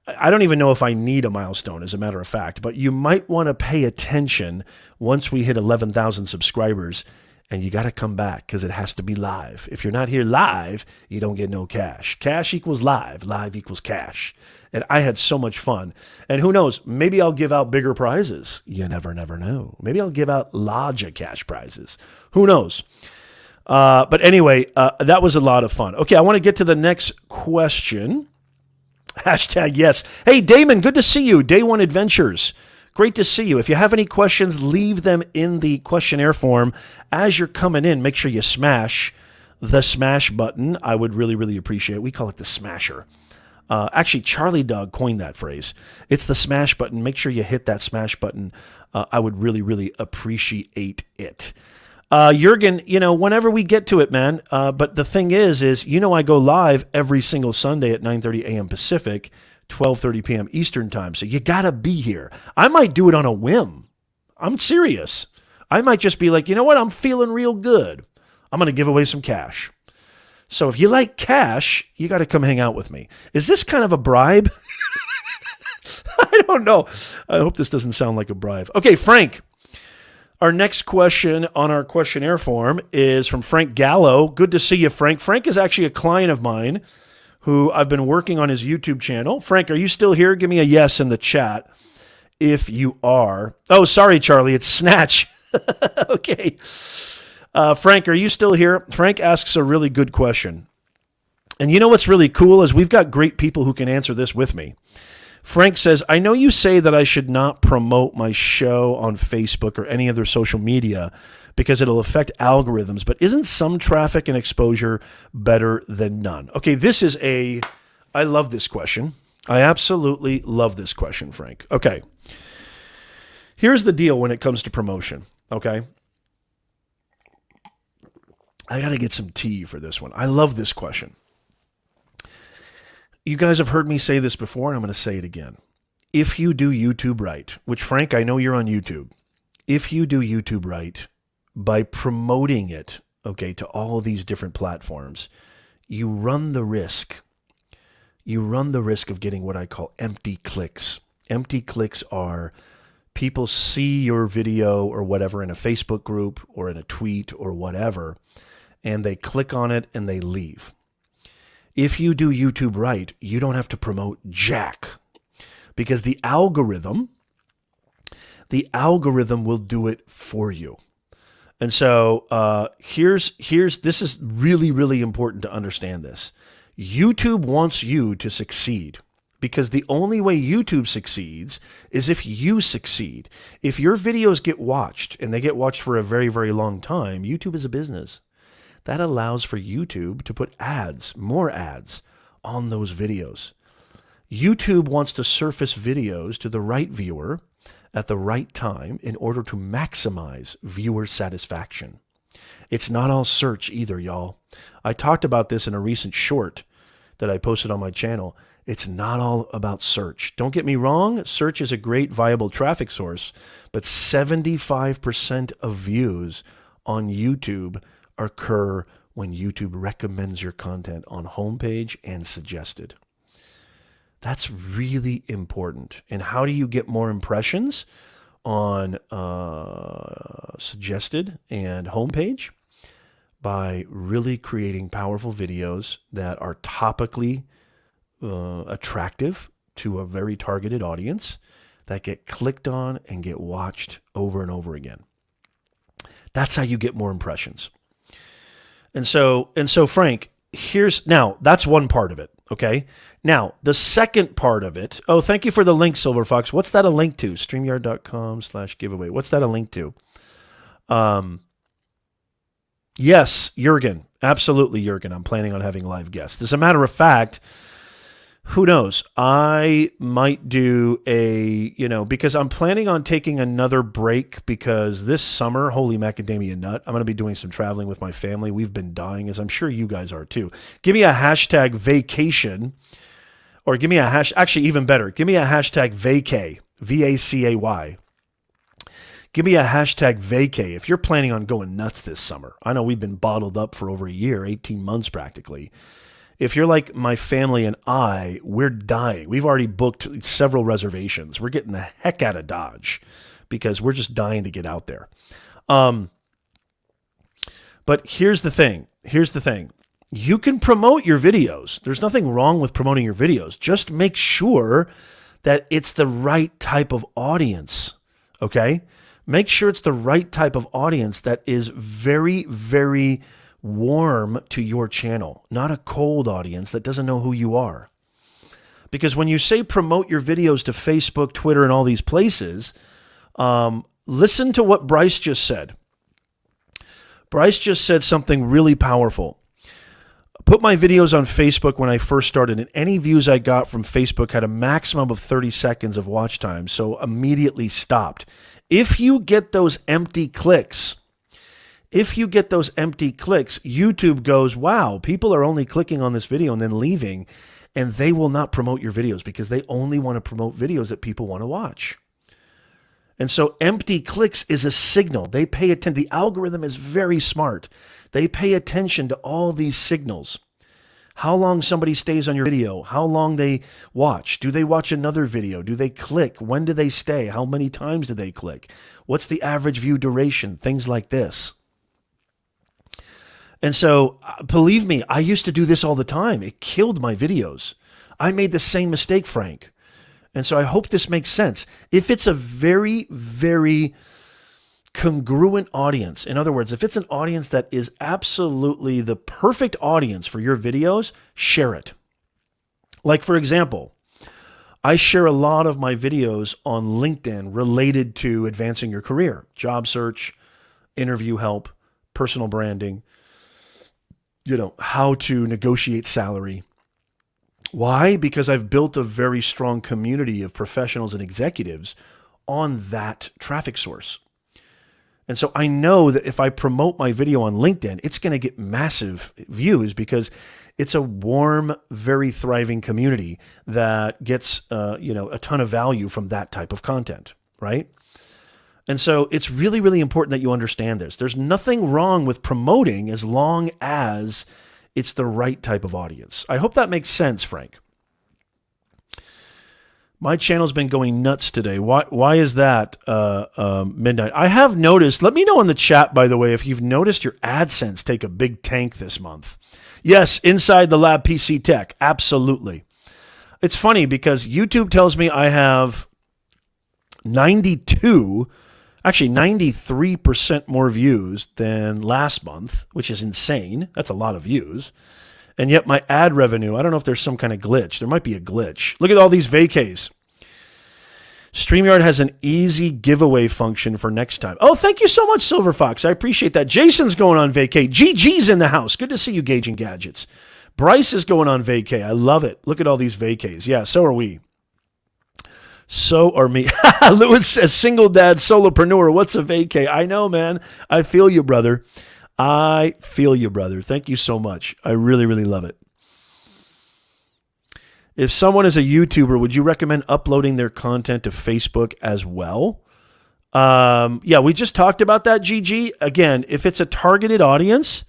I don't even know if I need a milestone, as a matter of fact, but you might want to pay attention once we hit 11,000 subscribers, and you got to come back because it has to be live. If you're not here live, you don't get no cash. Cash equals live. Live equals cash. And I had so much fun. And who knows, maybe I'll give out bigger prizes. You never know. Maybe I'll give out larger cash prizes. Who knows? But anyway, that was a lot of fun. Okay, I want to get to the next question. Hashtag yes. Hey, Damon, good to see you. Day One Adventures. Great to see you. If you have any questions, leave them in the questionnaire form. As you're coming in, make sure you smash the smash button. I would really appreciate it. We call it the smasher. Actually, Charlie Dog coined that phrase. It's the smash button. Make sure you hit that smash button. I would really appreciate it. Jurgen, whenever we get to it, man. But the thing is, I go live every single Sunday at 9:30 a.m. Pacific, 12:30 p.m. Eastern time. So you got to be here. I might do it on a whim. I'm serious. I might just be like, you know what? I'm feeling real good. I'm going to give away some cash. So if you like cash, you got to come hang out with me. Is this kind of a bribe? I don't know. I hope this doesn't sound like a bribe. Okay, Frank. Our next question on our questionnaire form is from Frank Gallo. Good to see you, Frank. Frank is actually a client of mine who I've been working on his YouTube channel. Frank, are you still here? Give me a yes in the chat if you are. Oh, sorry, Charlie. It's Snatch. Okay. Frank, are you still here? Frank asks a really good question. And you know what's really cool is we've got great people who can answer this with me. Frank says, I know you say that I should not promote my show on Facebook or any other social media because it'll affect algorithms, but isn't some traffic and exposure better than none? Okay, I love this question. I absolutely love this question, Frank. Okay, here's the deal when it comes to promotion, okay? I got to get some tea for this one. I love this question. You guys have heard me say this before, and I'm going to say it again. If you do YouTube right, which, Frank, I know you're on YouTube. If you do YouTube right, by promoting it, okay, to all these different platforms, you run the risk. You run the risk of getting what I call empty clicks. Empty clicks are people see your video or whatever in a Facebook group or in a tweet or whatever, and they click on it and they leave. If you do YouTube right, you don't have to promote jack because the algorithm will do it for you. And so this is really important to understand this. YouTube wants you to succeed because the only way YouTube succeeds is if you succeed. If your videos get watched and they get watched for a very long time, YouTube is a business. That allows for YouTube to put ads, more ads, on those videos. YouTube wants to surface videos to the right viewer at the right time in order to maximize viewer satisfaction. It's not all search either, y'all. I talked about this in a recent short that I posted on my channel. It's not all about search. Don't get me wrong, search is a great viable traffic source, but 75% of views on YouTube occur when YouTube recommends your content on homepage and suggested. That's really important. And how do you get more impressions on suggested and homepage? By really creating powerful videos that are topically attractive to a very targeted audience that get clicked on and get watched over and over again. That's how you get more impressions. And so Frank, that's one part of it, okay? Now, the second part of it, thank you for the link, Silver Fox. What's that a link to? StreamYard.com/giveaway. What's that a link to? Yes, Jurgen. Absolutely, Jurgen. I'm planning on having live guests. As a matter of fact, Who knows? I might do because I'm planning on taking another break because this summer, holy macadamia nut, I'm going to be doing some traveling with my family. We've been dying, as I'm sure you guys are too. Give me a hashtag vacation, or give me a actually even better, give me a hashtag vacay, VACAY. Give me a hashtag vacay if you're planning on going nuts this summer. I know we've been bottled up for over a year, 18 months practically. If you're like my family and we're dying. We've already booked several reservations. We're getting the heck out of Dodge because we're just dying to get out there. But here's the thing. You can promote your videos. There's nothing wrong with promoting your videos. Just make sure that it's the right type of audience, okay? Make sure it's the right type of audience that is very, very warm to your channel, not a cold audience that doesn't know who you are. Because when you say promote your videos to Facebook, Twitter, and all these places, listen to what Bryce just said. Bryce just said something really powerful. Put my videos on Facebook when I first started, and any views I got from Facebook had a maximum of 30 seconds of watch time, so immediately stopped. If you get those empty clicks, YouTube goes, wow, people are only clicking on this video and then leaving, and they will not promote your videos because they only want to promote videos that people want to watch. And so empty clicks is a signal. They pay attention. The algorithm is very smart. They pay attention to all these signals. How long somebody stays on your video, how long they watch. Do they watch another video? Do they click? When do they stay? How many times do they click? What's the average view duration? Things like this. And so, believe me, I used to do this all the time. It killed my videos. I made the same mistake, Frank. And so I hope this makes sense. If it's a very, very congruent audience, in other words, if it's an audience that is absolutely the perfect audience for your videos, share it. Like, for example, I share a lot of my videos on LinkedIn related to advancing your career, job search, interview help, personal branding, how to negotiate salary. Why? Because I've built a very strong community of professionals and executives on that traffic source. And so I know that if I promote my video on LinkedIn, it's going to get massive views because it's a warm, very thriving community that gets, a ton of value from that type of content, right? And so it's really, really important that you understand this. There's nothing wrong with promoting as long as it's the right type of audience. I hope that makes sense, Frank. My channel's been going nuts today. Why is that, Midnight? I have noticed, let me know in the chat, by the way, if you've noticed your AdSense take a big tank this month. Yes, inside the lab PC tech, absolutely. It's funny because YouTube tells me I have 93% more views than last month, which is insane. That's a lot of views. And yet my ad revenue, I don't know if there's some kind of glitch. There might be a glitch. Look at all these vacays. StreamYard has an easy giveaway function for next time. Oh, thank you so much, Silver Fox. I appreciate that. Jason's going on vacay. GG's in the house. Good to see you, Gauging Gadgets. Bryce is going on vacay. I love it. Look at all these vacays. Yeah, so are we. So are me. Lewis says, single dad, solopreneur. What's a vacay? I know, man. I feel you, brother. Thank you so much. I really, really love it. If someone is a YouTuber, would you recommend uploading their content to Facebook as well? Yeah, we just talked about that, GG. Again, if it's a targeted audience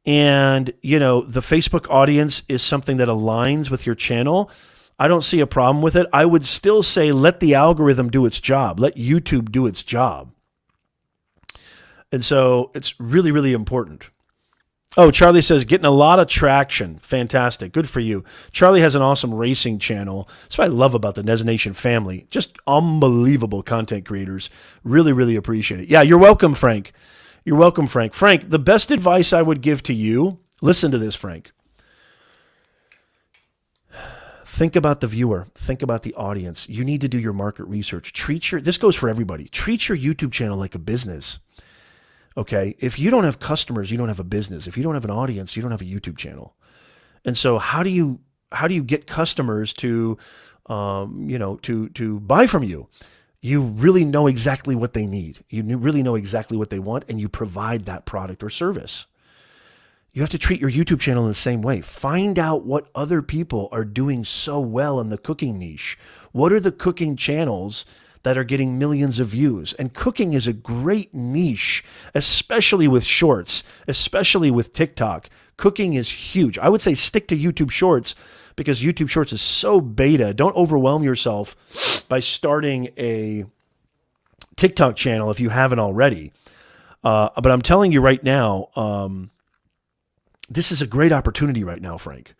and, the Facebook audience is something that aligns with your channel, I don't see a problem with it. I would still say let the algorithm do its job. Let YouTube do its job. And so it's really, really important. Oh, Charlie says, getting a lot of traction. Fantastic. Good for you. Charlie has an awesome racing channel. That's what I love about the Nez Nation family. Just unbelievable content creators. Really, really appreciate it. Yeah, you're welcome, Frank. You're welcome, Frank. Frank, the best advice I would give to you, listen to this, Frank. Think about the viewer. Think about the audience. You need to do your market research. This goes for everybody. Treat your YouTube channel like a business. Okay, if you don't have customers, you don't have a business. If you don't have an audience, you don't have a YouTube channel. And so how do you how do you get customers to, to buy from you? You really know exactly what they need. You really know exactly what they want, and you provide that product or service. You have to treat your YouTube channel in the same way. Find out what other people are doing so well in the cooking niche. What are the cooking channels that are getting millions of views? And cooking is a great niche, especially with shorts, especially with TikTok. Cooking is huge. I would say stick to YouTube Shorts because YouTube Shorts is so beta. Don't overwhelm yourself by starting a TikTok channel if you haven't already. But I'm telling you right now, this is a great opportunity right now, Frank.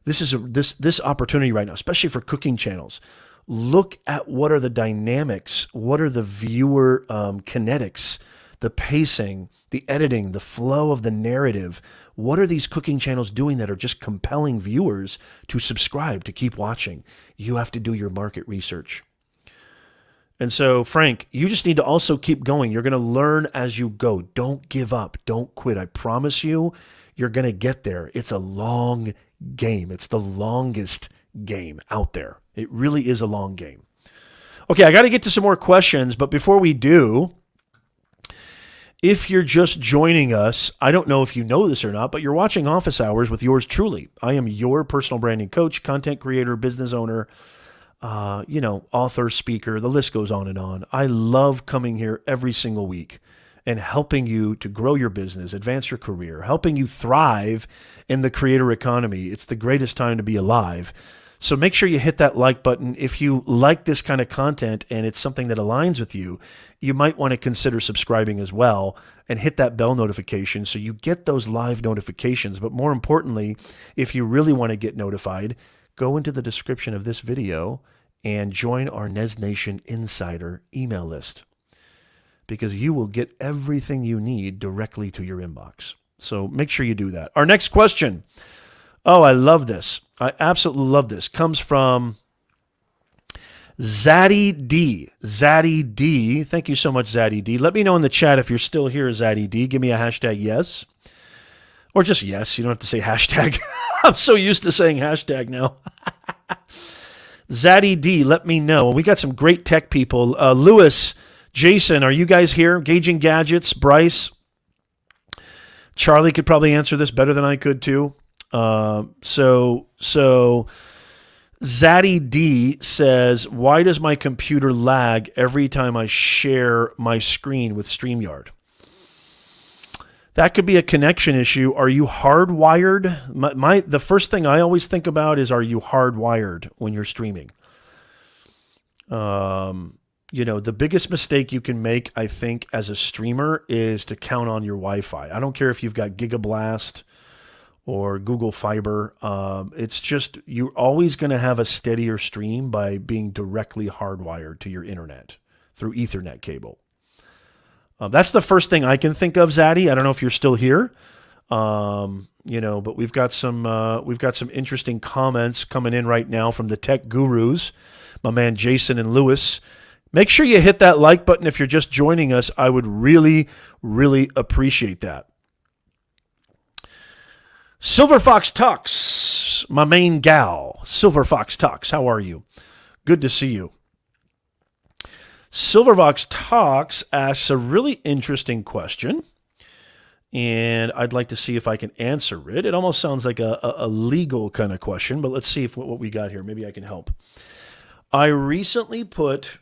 This is this opportunity right now, especially for cooking channels. Look at what are the dynamics, what are the viewer kinetics, the pacing, the editing, the flow of the narrative. What are these cooking channels doing that are just compelling viewers to subscribe, to keep watching? You have to do your market research. And so, Frank, you just need to also keep going. You're going to learn as you go. Don't give up. Don't quit. I promise you, you're going to get there. It's a long game. It's the longest game out there. It really is a long game. Okay, I got to get to some more questions, but before we do, if you're just joining us, I don't know if you know this or not, but you're watching Office Hours with yours truly. I am your personal branding coach, content creator, business owner, author, speaker, the list goes on and on. I love coming here every single week and helping you to grow your business, advance your career, helping you thrive in the creator economy. It's the greatest time to be alive. So make sure you hit that like button. If you like this kind of content and it's something that aligns with you, you might want to consider subscribing as well and hit that bell notification so you get those live notifications. But more importantly, if you really want to get notified, go into the description of this video and join our Nez Nation Insider email list, because you will get everything you need directly to your inbox. So make sure you do that. Our next question. Oh, I love this. I absolutely love this. Comes from Zaddy D. Zaddy D. Thank you so much, Zaddy D. Let me know in the chat if you're still here, Zaddy D. Give me a hashtag yes. Or just yes. You don't have to say hashtag. I'm so used to saying hashtag now. Zaddy D, let me know. We got some great tech people. Lewis, Jason, are you guys here? Gauging Gadgets, Bryce. Charlie could probably answer this better than I could too. So Zaddy D says, why does my computer lag every time I share my screen with StreamYard? That could be a connection issue. Are you hardwired? The first thing I always think about is, are you hardwired when you're streaming? The biggest mistake you can make, I think, as a streamer is to count on your Wi-Fi. I don't care if you've got Gigablast or Google Fiber. It's just, you're always going to have a steadier stream by being directly hardwired to your internet through Ethernet cable. That's the first thing I can think of, Zaddy. I don't know if you're still here, but we've got some interesting comments coming in right now from the tech gurus, my man Jason and Lewis. Make sure you hit that like button if you're just joining us. I would really, really appreciate that. Silver Fox Tux, my main gal. Silver Fox Tux, how are you? Good to see you. Silverbox Talks asks a really interesting question, and I'd like to see if I can answer it. It almost sounds like a legal kind of question, but let's see what we got here. Maybe I can help. I recently put,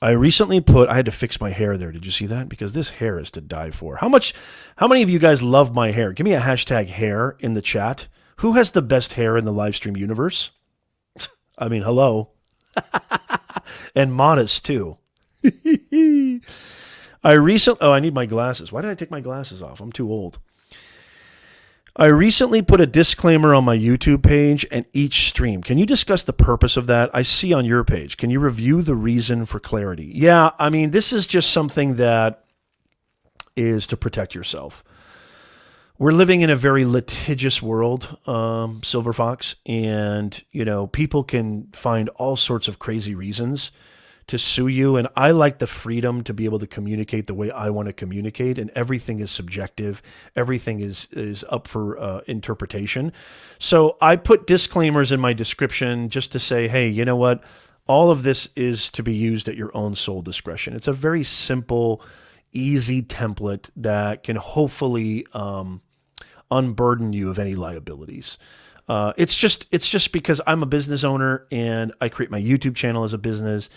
I had to fix my hair there. Did you see that? Because this hair is to die for. How many of you guys love my hair? Give me a hashtag hair in the chat. Who has the best hair in the live stream universe? I mean, hello. And modest too. I need my glasses. Why did I take my glasses off? I'm too old. I recently put a disclaimer on my YouTube page and each stream. Can you discuss the purpose of that? I see on your page. Can you review the reason for clarity? Yeah, I mean, this is just something that is to protect yourself. We're living in a very litigious world, Silver Fox, and people can find all sorts of crazy reasons to sue you. And I like the freedom to be able to communicate the way I want to communicate. And everything is subjective. Everything is up for interpretation. So I put disclaimers in my description just to say, hey, you know what? All of this is to be used at your own sole discretion. It's a very simple, easy template that can hopefully unburden you of any liabilities. It's just because I'm a business owner and I create my YouTube channel as a business.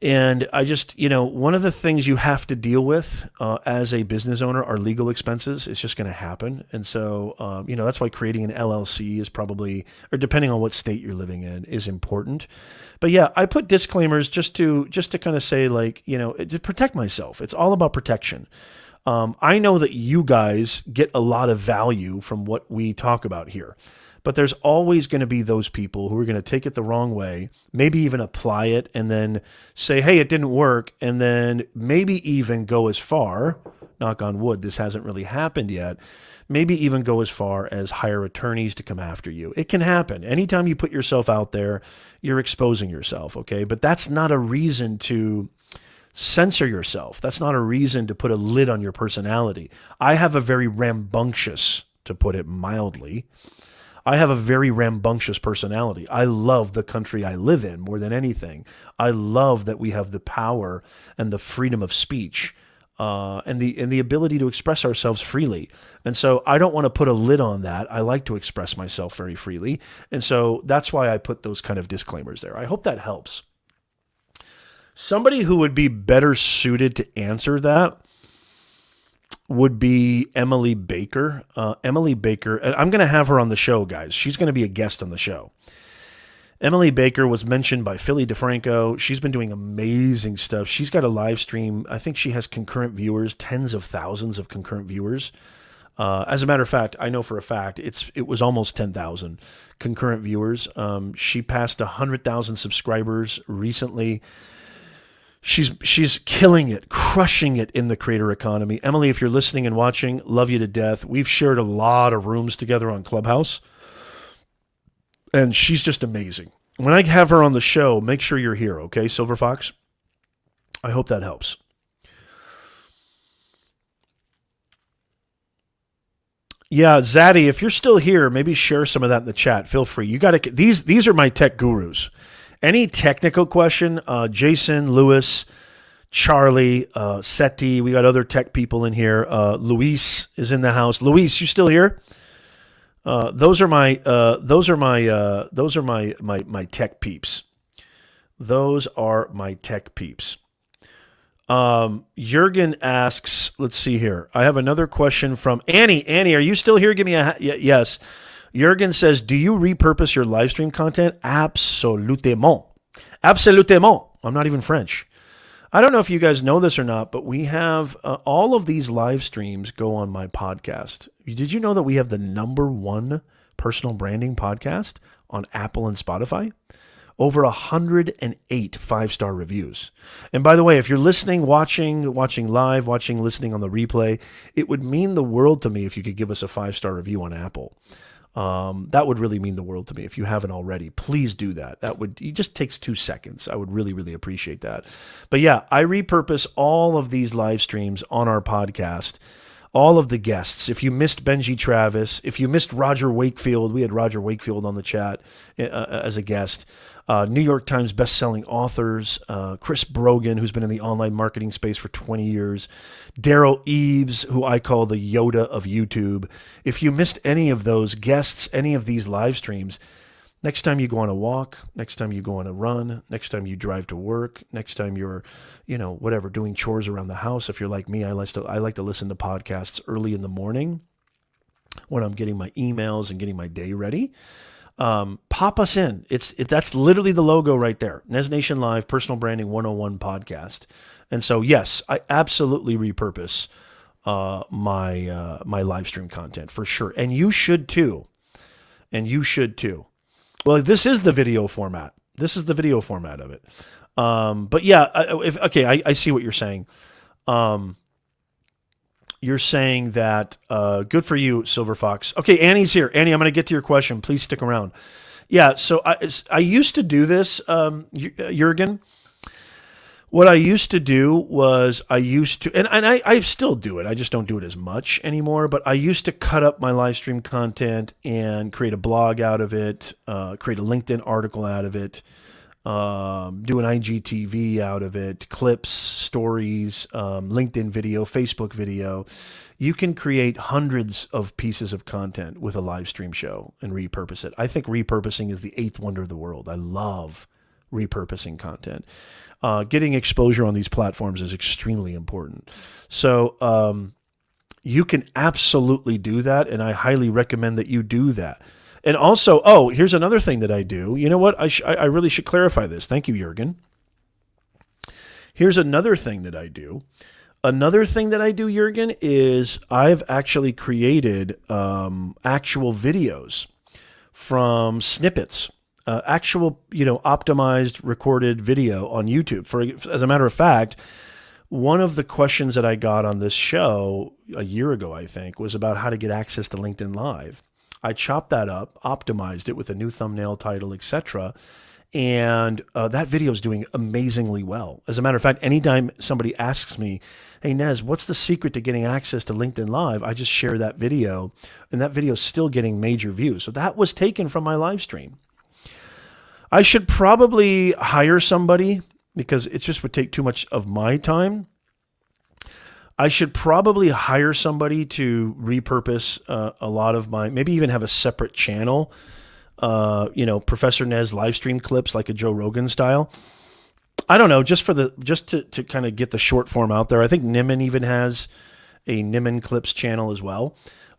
And I just, one of the things you have to deal with as a business owner are legal expenses. It's just going to happen. And so, that's why creating an LLC is probably, or depending on what state you're living in, is important. But yeah, I put disclaimers just to kind of say, like, to protect myself. It's all about protection. I know that you guys get a lot of value from what we talk about here. But there's always going to be those people who are going to take it the wrong way, maybe even apply it and then say, hey, it didn't work. And then maybe even go as far, knock on wood, this hasn't really happened yet, maybe even go as far as hire attorneys to come after you. It can happen. Anytime you put yourself out there, you're exposing yourself, okay? But that's not a reason to censor yourself. That's not a reason to put a lid on your personality. I have a very rambunctious, to put it mildly, I have a very rambunctious personality. I love the country I live in more than anything. I love that we have the power and the freedom of speech and the ability to express ourselves freely. And so I don't want to put a lid on that. I like to express myself very freely. And so that's why I put those kind of disclaimers there. I hope that helps. Somebody who would be better suited to answer that would be Emily Baker. Emily Baker, and I'm going to have her on the show, guys. She's going to be a guest on the show. Emily Baker was mentioned by Philly DeFranco. She's been doing amazing stuff. She's got a live stream. I think she has concurrent viewers, tens of thousands of concurrent viewers. As a matter of fact, I know for a fact it was almost 10,000 concurrent viewers. She passed 100,000 subscribers recently. She's killing it, crushing it in the creator economy. Emily, if you're listening and watching, love you to death. We've shared a lot of rooms together on Clubhouse, and she's just amazing. When I have her on the show, make sure you're here, okay, Silver Fox? I hope that helps. Yeah, Zaddy, if you're still here, maybe share some of that in the chat. Feel free. You got to these are my tech gurus. Any technical question, Jason, Lewis, Charlie, Seti, we got other tech people in here. Luis is in the house. Luis, you still here? Those are my tech peeps. Those are my tech peeps. Jurgen asks, let's see here. I have another question from Annie. Annie, are you still here? Give me a yes. Jurgen says, do you repurpose your live stream content? Absolutement. Absolutement. I'm not even French. I don't know if you guys know this or not, but we have all of these live streams go on my podcast. Did you know that we have the #1 personal branding podcast on Apple and Spotify? Over 108 5-star reviews. And by the way, if you're listening, watching live, listening on the replay, it would mean the world to me if you could give us a 5-star review on Apple. That would really mean the world to me. If you haven't already, please do that. It just takes 2 seconds. I would really, really appreciate that. But yeah, I repurpose all of these live streams on our podcast, all of the guests. If you missed Benji Travis, if you missed Roger Wakefield, we had Roger Wakefield on the chat as a guest. New York Times bestselling authors, Chris Brogan, who's been in the online marketing space for 20 years, Daryl Eves, who I call the Yoda of YouTube. If you missed any of those guests, any of these live streams, next time you go on a walk, next time you go on a run, next time you drive to work, next time you're, whatever, doing chores around the house. If you're like me, I like to listen to podcasts early in the morning when I'm getting my emails and getting my day ready. Pop us in. That's literally the logo right there. Nez Nation Live, Personal Branding 101 podcast. And so, yes, I absolutely repurpose my live stream content for sure. And you should too. Well, this is the video format. This is the video format of it. But yeah, I see what you're saying. You're saying that good for you, Silver Fox. Okay, Annie's here. Annie, I'm going to get to your question. Please stick around. Yeah, so I used to do this, Jurgen. What I used to do was I still do it. I just don't do it as much anymore. But I used to cut up my live stream content and create a blog out of it, create a LinkedIn article out of it, do an IGTV out of it, clips, stories, LinkedIn video, Facebook video. You can create hundreds of pieces of content with a live stream show and repurpose it. I think repurposing is the eighth wonder of the world. I love repurposing content. Getting exposure on these platforms is extremely important. So you can absolutely do that, and I highly recommend that you do that. And also, here's another thing that I do. You know what? I really should clarify this. Thank you, Jurgen. Here's another thing that I do. Another thing that I do, Jurgen, is I've actually created actual videos from snippets. Actual, optimized recorded video on YouTube. As a matter of fact, one of the questions that I got on this show a year ago, I think, was about how to get access to LinkedIn Live. I chopped that up, optimized it with a new thumbnail, title, etc. And that video is doing amazingly well. As a matter of fact, anytime somebody asks me, hey, Nez, what's the secret to getting access to LinkedIn Live? I just share that video, and that video is still getting major views. So that was taken from my live stream. I should probably hire somebody because it just would take too much of my time. I should probably hire somebody to repurpose a lot of maybe even have a separate channel, Professor Nez live stream clips like a Joe Rogan style. I don't know, just to kind of get the short form out there. I think Niman even has a Niman Clips channel as well.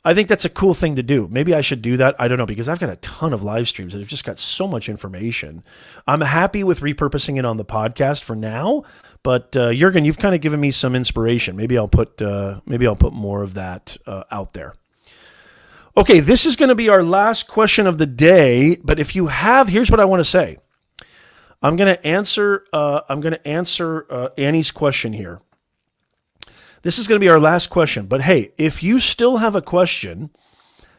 I think that's a cool thing to do. Maybe I should do that. I don't know, because I've got a ton of live streams that have just got so much information. I'm happy with repurposing it on the podcast for now, but Jurgen, you've kind of given me some inspiration. Maybe I'll put more of that out there. Okay, this is going to be our last question of the day. But if you have, here's what I want to say. I'm going to answer Annie's question here. This is going to be our last question. But hey, if you still have a question,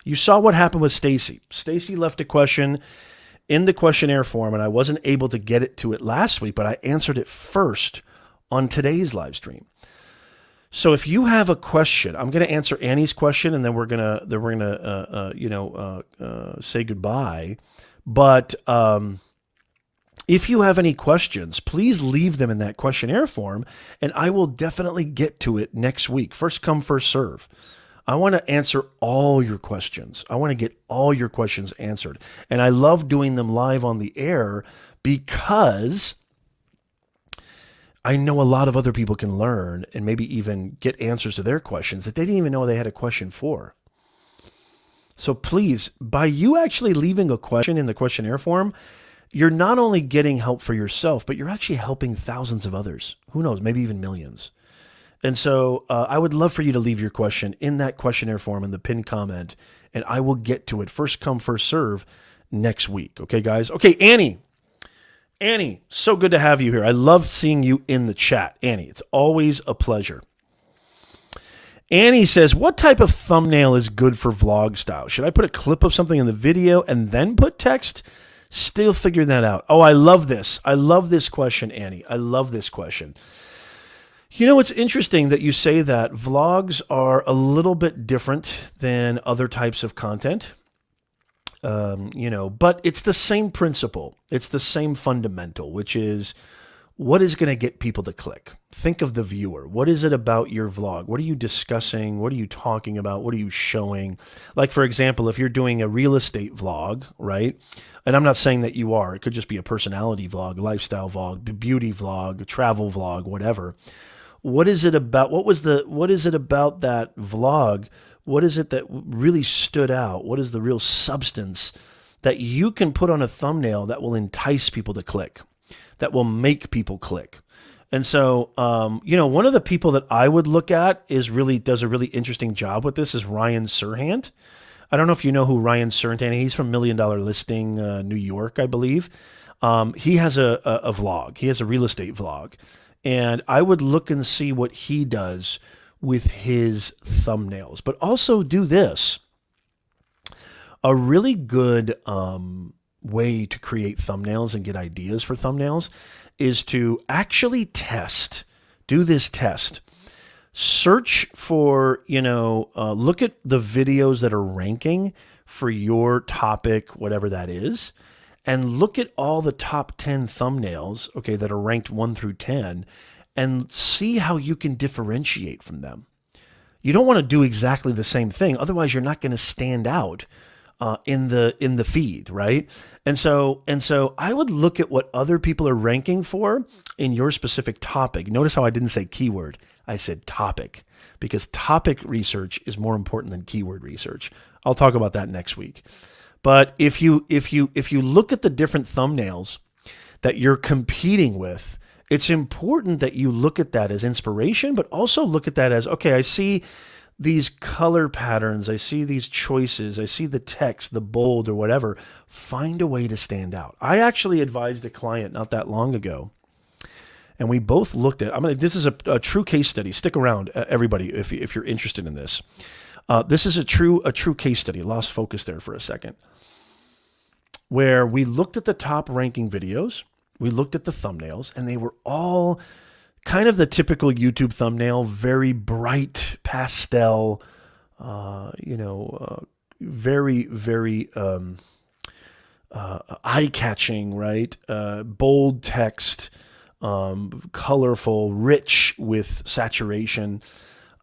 you saw what happened with Stacy. Stacy left a question in the questionnaire form, and I wasn't able to get it to it last week, but I answered it first on today's live stream. So if you have a question, I'm going to answer Annie's question, and then we're gonna say goodbye. But if you have any questions, please leave them in that questionnaire form, and I will definitely get to it next week. First come, first serve. I want to answer all your questions. I want to get all your questions answered. And I love doing them live on the air because I know a lot of other people can learn and maybe even get answers to their questions that they didn't even know they had a question for. So please, by you actually leaving a question in the questionnaire form, you're not only getting help for yourself, but you're actually helping thousands of others. Who knows, maybe even millions. And so I would love for you to leave your question in that questionnaire form in the pinned comment, and I will get to it first come, first serve next week. Okay, guys? Okay, Annie, so good to have you here. I love seeing you in the chat. Annie, it's always a pleasure. Annie says, what type of thumbnail is good for vlog style? Should I put a clip of something in the video and then put text? Still figuring that out. Oh, I love this. I love this question, Annie. I love this question. You know, it's interesting that you say that. Vlogs are a little bit different than other types of content, but it's the same principle. It's the same fundamental, which is what is going to get people to click? Think of the viewer. What is it about your vlog? What are you discussing? What are you talking about? What are you showing? Like, for example, if you're doing a real estate vlog, right? And I'm not saying that you are. It could just be a personality vlog, lifestyle vlog, beauty vlog, travel vlog, whatever. What is it about? What is it about that vlog? What is it that really stood out? What is the real substance that you can put on a thumbnail that will entice people to click, that will make people click? And so, one of the people that I would look at does a really interesting job with this is Ryan Serhant. I don't know if you know who Ryan Serhant is. He's from $1 Million Listing, New York, I believe. He has a vlog. He has a real estate vlog. And I would look and see what he does with his thumbnails. But also do this. A really good way to create thumbnails and get ideas for thumbnails is to actually do this test. Search for, look at the videos that are ranking for your topic, whatever that is, and look at all the top 10 thumbnails, okay, that are ranked 1 through 10, and see how you can differentiate from them. You don't want to do exactly the same thing, otherwise you're not going to stand out in the feed, right? And so I would look at what other people are ranking for in your specific topic. Notice how I didn't say keyword. I said topic, because topic research is more important than keyword research. I'll talk about that next week. But if you look at the different thumbnails that you're competing with, it's important that you look at that as inspiration, but also look at that as, okay, I see these color patterns, I see these choices, I see the text, the bold or whatever. Find a way to stand out. I actually advised a client not that long ago, and we both looked at, this is a true case study. Stick around, everybody, if you're interested in this. This is a true case study. Lost focus there for a second. Where we looked at the top ranking videos, we looked at the thumbnails, and they were all kind of the typical YouTube thumbnail, very bright pastel, very, very eye-catching, right? Bold text, colorful, rich with saturation.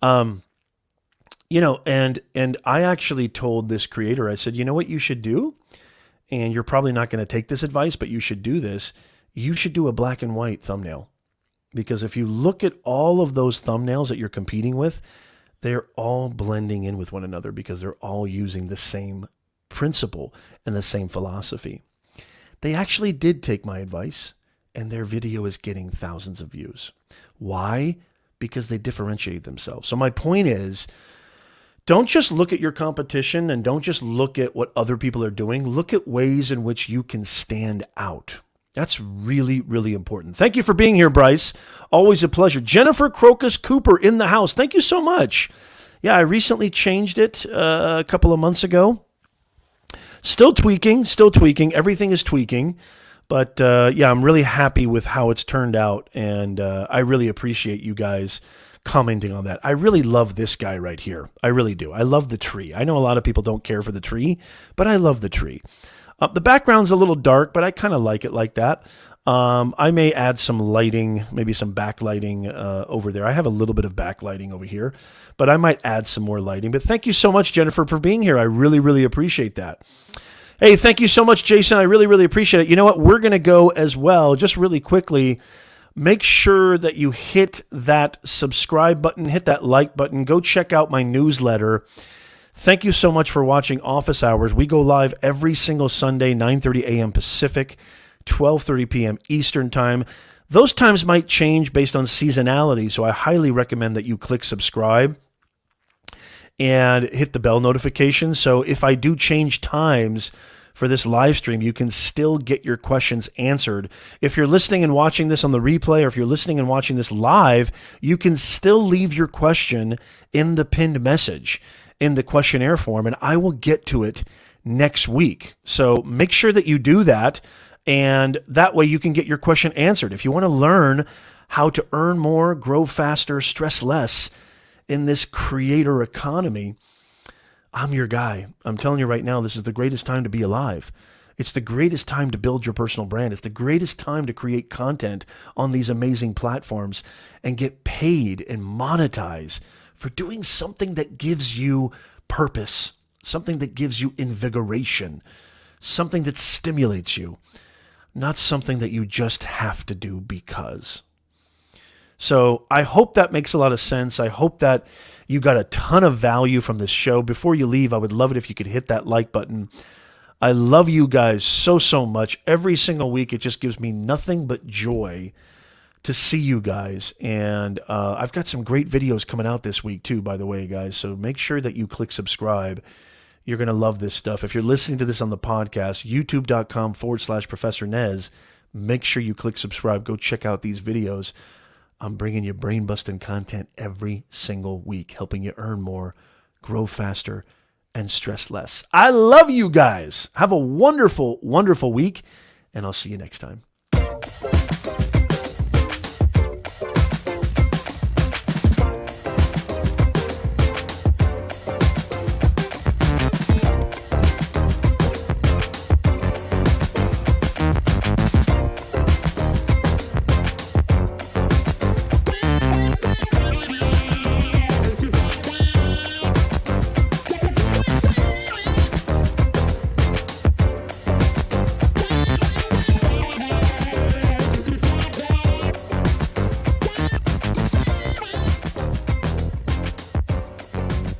And I actually told this creator, I said, you know what you should do? And you're probably not going to take this advice, but you should do this. You should do a black and white thumbnail. Because if you look at all of those thumbnails that you're competing with, they're all blending in with one another because they're all using the same principle and the same philosophy. They actually did take my advice, and their video is getting thousands of views. Why? Because they differentiate themselves. So my point is, don't just look at your competition and don't just look at what other people are doing. Look at ways in which you can stand out. That's really, really important. Thank you for being here, Bryce. Always a pleasure. Jennifer Crocus Cooper in the house. Thank you so much. Yeah, I recently changed it a couple of months ago. Still tweaking. Everything is tweaking. But I'm really happy with how it's turned out. And I really appreciate you guys commenting on that. I really love this guy right here. I really do. I love the tree. I know a lot of people don't care for the tree, but I love the tree. The background's a little dark, but I kind of like it like that. I may add some lighting, maybe some backlighting over there. I have a little bit of backlighting over here, but I might add some more lighting. But thank you so much, Jennifer, for being here. I really, really appreciate that. Hey, thank you so much, Jason. I really, really appreciate it. You know what? We're going to go as well, just really quickly. Make sure that you hit that subscribe button, hit that like button. Go check out my newsletter. Thank you so much for watching Office Hours. We go live every single Sunday, 9:30 a.m. Pacific, 12:30 p.m. Eastern Time. Those times might change based on seasonality, so I highly recommend that you click subscribe and hit the bell notification. So if I do change times for this live stream, you can still get your questions answered. If you're listening and watching this on the replay, or if you're listening and watching this live, you can still leave your question in the pinned message, in the questionnaire form, and I will get to it next week. So make sure that you do that, and that way you can get your question answered. If you want to learn how to earn more, grow faster, stress less in this creator economy, I'm your guy. I'm telling you right now, this is the greatest time to be alive. It's the greatest time to build your personal brand. It's the greatest time to create content on these amazing platforms and get paid and monetize for doing something that gives you purpose, something that gives you invigoration, something that stimulates you, not something that you just have to do because. So I hope that makes a lot of sense. I hope that you got a ton of value from this show. Before you leave, I would love it if you could hit that like button. I love you guys so, so much. Every single week, it just gives me nothing but joy to see you guys. And I've got some great videos coming out this week too, by the way, guys. So make sure that you click subscribe. You're going to love this stuff. If you're listening to this on the podcast, youtube.com/Professor Nez, make sure you click subscribe. Go check out these videos. I'm bringing you brain-busting content every single week, helping you earn more, grow faster, and stress less. I love you guys. Have a wonderful, wonderful week, and I'll see you next time.